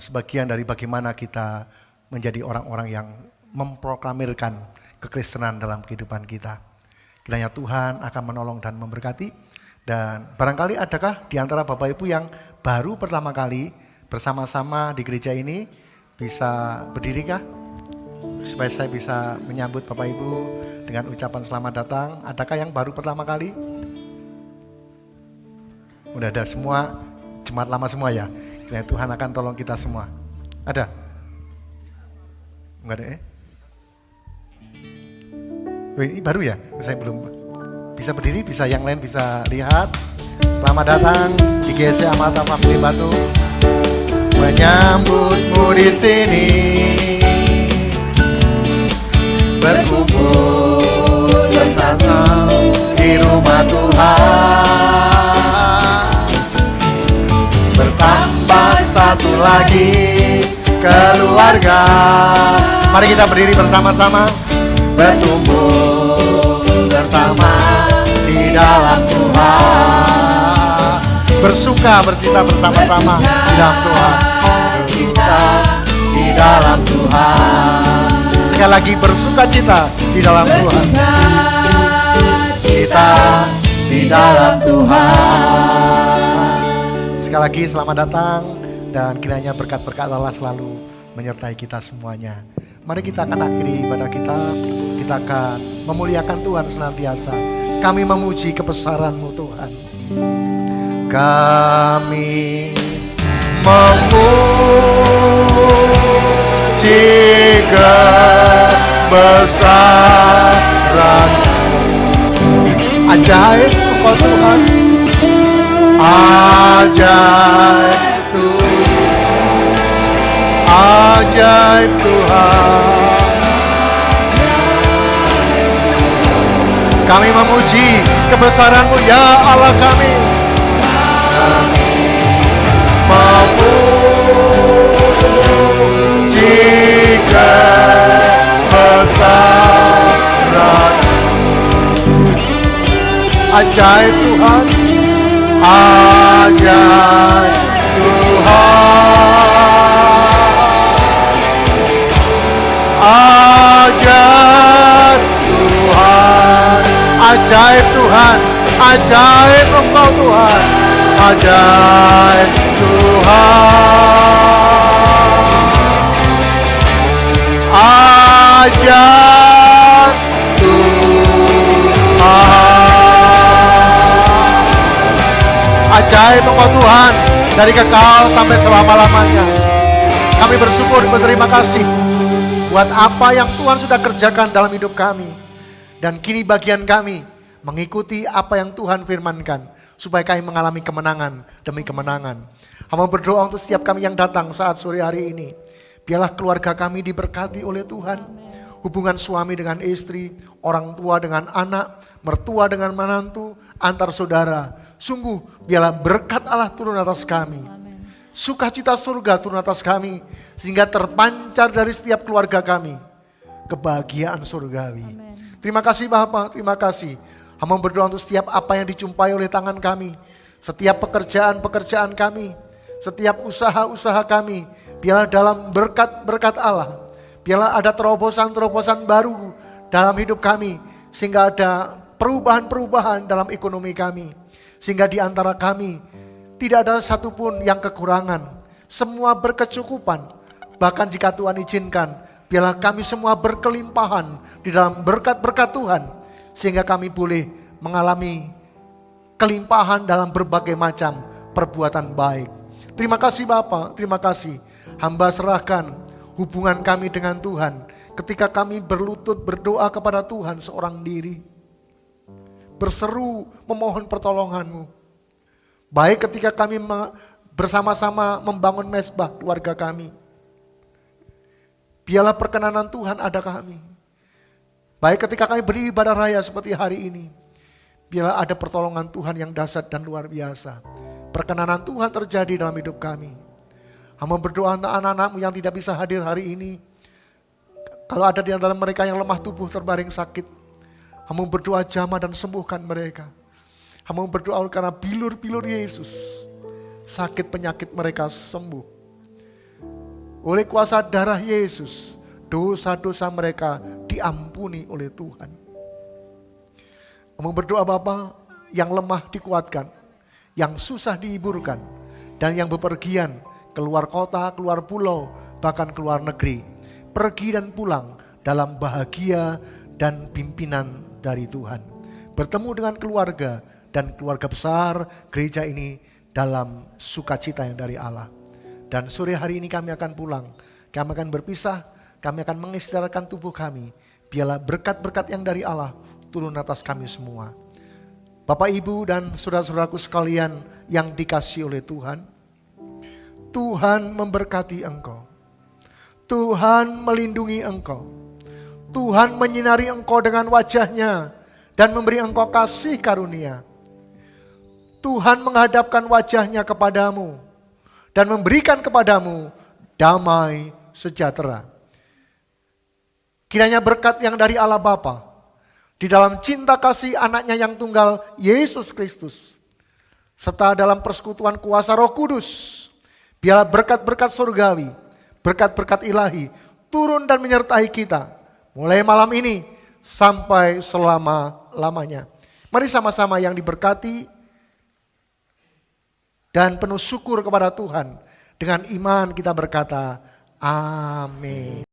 sebagian dari bagaimana kita menjadi orang-orang yang memproklamirkan kekristenan dalam kehidupan kita. Kiranya Tuhan akan menolong dan memberkati. Dan barangkali adakah di antara Bapak Ibu yang baru pertama kali bersama-sama di gereja ini, bisa berdiri kah? Supaya saya bisa menyambut Bapak Ibu dengan ucapan selamat datang. Adakah yang baru pertama kali? Udah ada semua, jemaat lama semua ya? Kiranya Tuhan akan tolong kita semua. Ada? Enggak ada ya? Ini baru ya? Saya belum bisa berdiri, bisa yang lain bisa lihat. Selamat datang di GC Amata Family Batu. Menyambutmu di sini, berkumpul bersama di rumah Tuhan, bertambah satu lagi keluarga. Mari kita berdiri bersama-sama, bertumbuh bersama di dalam Tuhan, bersuka bercita bersama-sama di dalam Tuhan, bersuka di dalam Tuhan. Sekali lagi bersuka cita di dalam Tuhan, kita di dalam Tuhan. Sekali lagi selamat datang dan kiranya berkat-berkat Allah selalu menyertai kita semuanya. Mari kita akan akhiri ibadah kita akan memuliakan Tuhan senantiasa. Kami memuji kebesaran-Mu Tuhan. Kami memuji kebesaran-Mu. Ajaib Engkau Tuhan, ajaib Tuhan, ajaib Tuhan. Kami memuji kebesaran-Mu ya Allah kami. Memuji kebesaran-Mu. Ajaib Tuhan, ajaib Tuhan, ajaib Tuhan, ajaib Tuhan, ajaib Engkau Tuhan, ajaib Tuhan, ajaib Tuhan, ajaib Engkau Tuhan, dari kekal sampai selama-lamanya. Kami bersyukur berterima kasih buat apa yang Tuhan sudah kerjakan dalam hidup kami. Dan kini bagian kami mengikuti apa yang Tuhan firmankan, supaya kami mengalami kemenangan demi kemenangan. Hamba berdoa untuk setiap kami yang datang saat sore hari ini. Biarlah keluarga kami diberkati oleh Tuhan. Hubungan suami dengan istri, orang tua dengan anak, mertua dengan menantu, antar saudara. Sungguh biarlah berkat Allah turun atas kami. Sukacita surga turun atas kami, sehingga terpancar dari setiap keluarga kami kebahagiaan surgawi. Terima kasih Bapak, terima kasih. Hamba berdoa untuk setiap apa yang dijumpai oleh tangan kami, setiap pekerjaan-pekerjaan kami, setiap usaha-usaha kami, biarlah dalam berkat-berkat Allah, biarlah ada terobosan-terobosan baru dalam hidup kami, sehingga ada perubahan-perubahan dalam ekonomi kami, sehingga di antara kami tidak ada satupun yang kekurangan, semua berkecukupan. Bahkan jika Tuhan izinkan, biarlah kami semua berkelimpahan di dalam berkat-berkat Tuhan, sehingga kami boleh mengalami kelimpahan dalam berbagai macam perbuatan baik. Terima kasih Bapa, terima kasih. Hamba serahkan hubungan kami dengan Tuhan ketika kami berlutut berdoa kepada Tuhan seorang diri. Berseru memohon pertolongan-Mu. Baik ketika kami bersama-sama membangun mezbah keluarga kami. Biarlah perkenanan Tuhan ada kami. Baik ketika kami beribadah raya seperti hari ini. Biarlah ada pertolongan Tuhan yang dahsyat dan luar biasa. Perkenanan Tuhan terjadi dalam hidup kami. Hamba berdoa untuk anak-anak-Mu yang tidak bisa hadir hari ini. Kalau ada di antara mereka yang lemah tubuh terbaring sakit, hamba berdoa jamah dan sembuhkan mereka. Hamba berdoa karena bilur-bilur Yesus, sakit penyakit mereka sembuh. Oleh kuasa darah Yesus, dosa-dosa mereka diampuni oleh Tuhan. Hamba berdoa Bapa, yang lemah dikuatkan, yang susah dihiburkan, dan yang bepergian keluar kota, keluar pulau, bahkan keluar negeri, pergi dan pulang dalam bahagia dan pimpinan dari Tuhan. Bertemu dengan keluarga dan keluarga besar gereja ini dalam sukacita yang dari Allah. Dan sore hari ini kami akan pulang, kami akan berpisah, kami akan mengistirahatkan tubuh kami. Biarlah berkat-berkat yang dari Allah turun atas kami semua. Bapak, Ibu, dan saudara-saudaraku sekalian yang dikasihi oleh Tuhan, Tuhan memberkati engkau. Tuhan melindungi engkau. Tuhan menyinari engkau dengan wajah-Nya dan memberi engkau kasih karunia. Tuhan menghadapkan wajah-Nya kepadamu dan memberikan kepadamu damai sejahtera. Kiranya berkat yang dari Allah Bapa, di dalam cinta kasih anaknya yang tunggal Yesus Kristus, serta dalam persekutuan kuasa Roh Kudus, biarlah berkat-berkat surgawi, berkat-berkat ilahi turun dan menyertai kita mulai malam ini sampai selama-lamanya. Mari sama-sama yang diberkati dan penuh syukur kepada Tuhan, dengan iman kita berkata, amin.